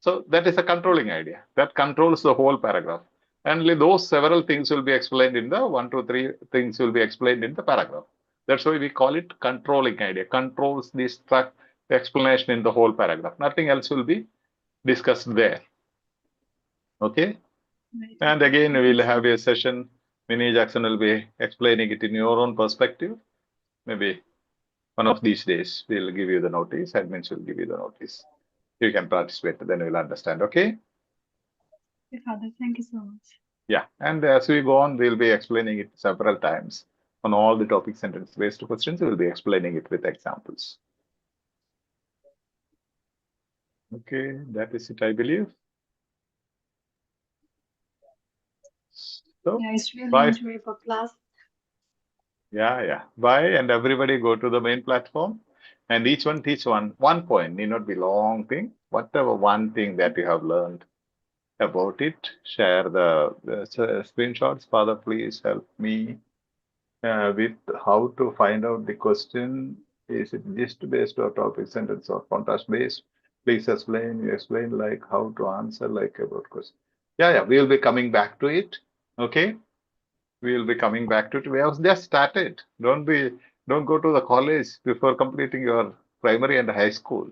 So that is a controlling idea that controls the whole paragraph. And those several things will be explained in the 1, 2, 3 things will be explained in the paragraph. That's why we call it controlling idea. Controls the explanation in the whole paragraph. Nothing else will be discussed there. Okay. Right. And again, we'll have a session. Mini Jackson will be explaining it in your own perspective. Maybe one of these days, we'll give you the notice. Admins will give you the notice. You can participate, then you'll understand. Okay. Okay, Father, thank you so much. Yeah, and as we go on, we'll be explaining it several times. On all the topic sentence-based questions, we'll be explaining it with examples. Okay, that is it, I believe. So, Yeah, it's really bye. enjoyable class. Yeah. Bye, and everybody go to the main platform, and each one teach one point. Need not be long thing. Whatever one thing that you have learned about it, share the screenshots. Father, please help me with how to find out the question. Is it gist based or topic sentence or contrast based? Please explain. You explain like how to answer like about question. Yeah. We will be coming back to it. Okay. We will be coming back to it. We have just started. Don't go to the college before completing your primary and high school.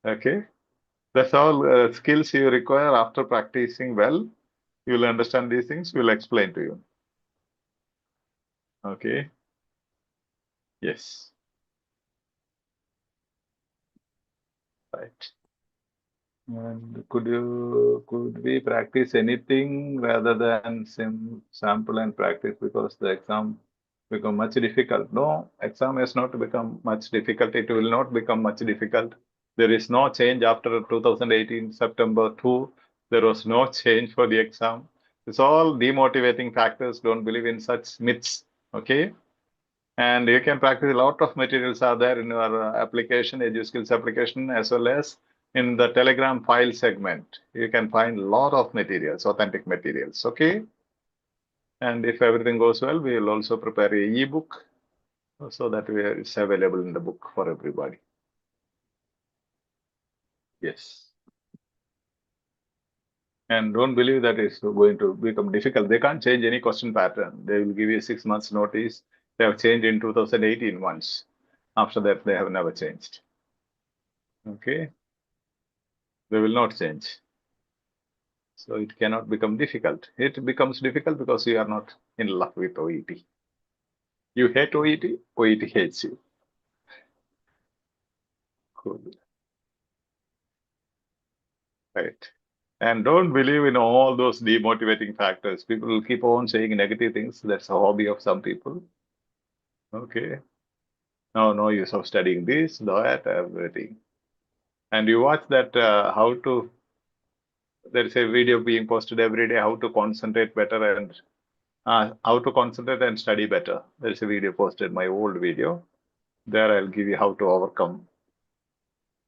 Okay. That's all skills you require after practicing well. You will understand these things. We'll explain to you. Okay. Yes. Right. And could we practice anything rather than sample and practice, because the exam become much difficult? No, exam has not become much difficult. It will not become much difficult. There is no change after 2018 September 2. There was no change for the exam. It's all demotivating factors. Don't believe in such myths. Okay. And you can practice. A lot of materials are there in your application, EduSkills application, as well as in the Telegram file segment. You can find a lot of materials, authentic materials. Okay. And if everything goes well, we will also prepare an ebook so that it's available in the book for everybody. Yes. And don't believe that it's going to become difficult. They can't change any question pattern. They will give you 6 months notice. They have changed in 2018 once. After that, they have never changed. Okay. They will not change. So it cannot become difficult. It becomes difficult because you are not in love with OET. You hate OET, OET hates you. Cool. Right. And don't believe in all those demotivating factors. People will keep on saying negative things. That's a hobby of some people. Okay. No use of studying this, that, everything. And you watch that there is a video being posted every day, how to concentrate better and how to concentrate and study better. There is a video posted, my old video. There I'll give you how to overcome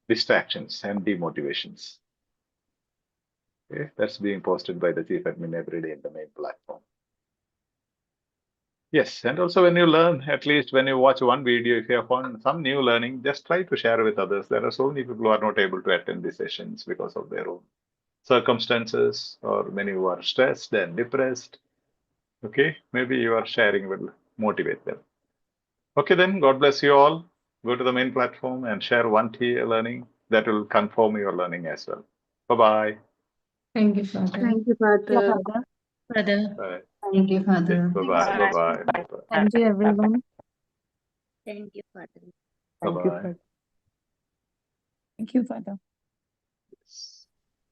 distractions and demotivations. Okay, that's being posted by the chief admin every day in the main platform. Yes, and also when you learn, at least when you watch one video, if you have found some new learning, just try to share with others. There are so many people who are not able to attend these sessions because of their own circumstances, or many who are stressed and depressed. Okay, maybe your sharing will motivate them. Okay, then God bless you all. Go to the main platform and share one TA learning that will confirm your learning as well. Bye-bye. Thank you, Father. Thank you, Father. Father. Bye. Thank you, Father. Bye-bye. Bye-bye. Bye-bye. Thank you, everyone. Thank you, Father. Bye-bye. Thank you, Father.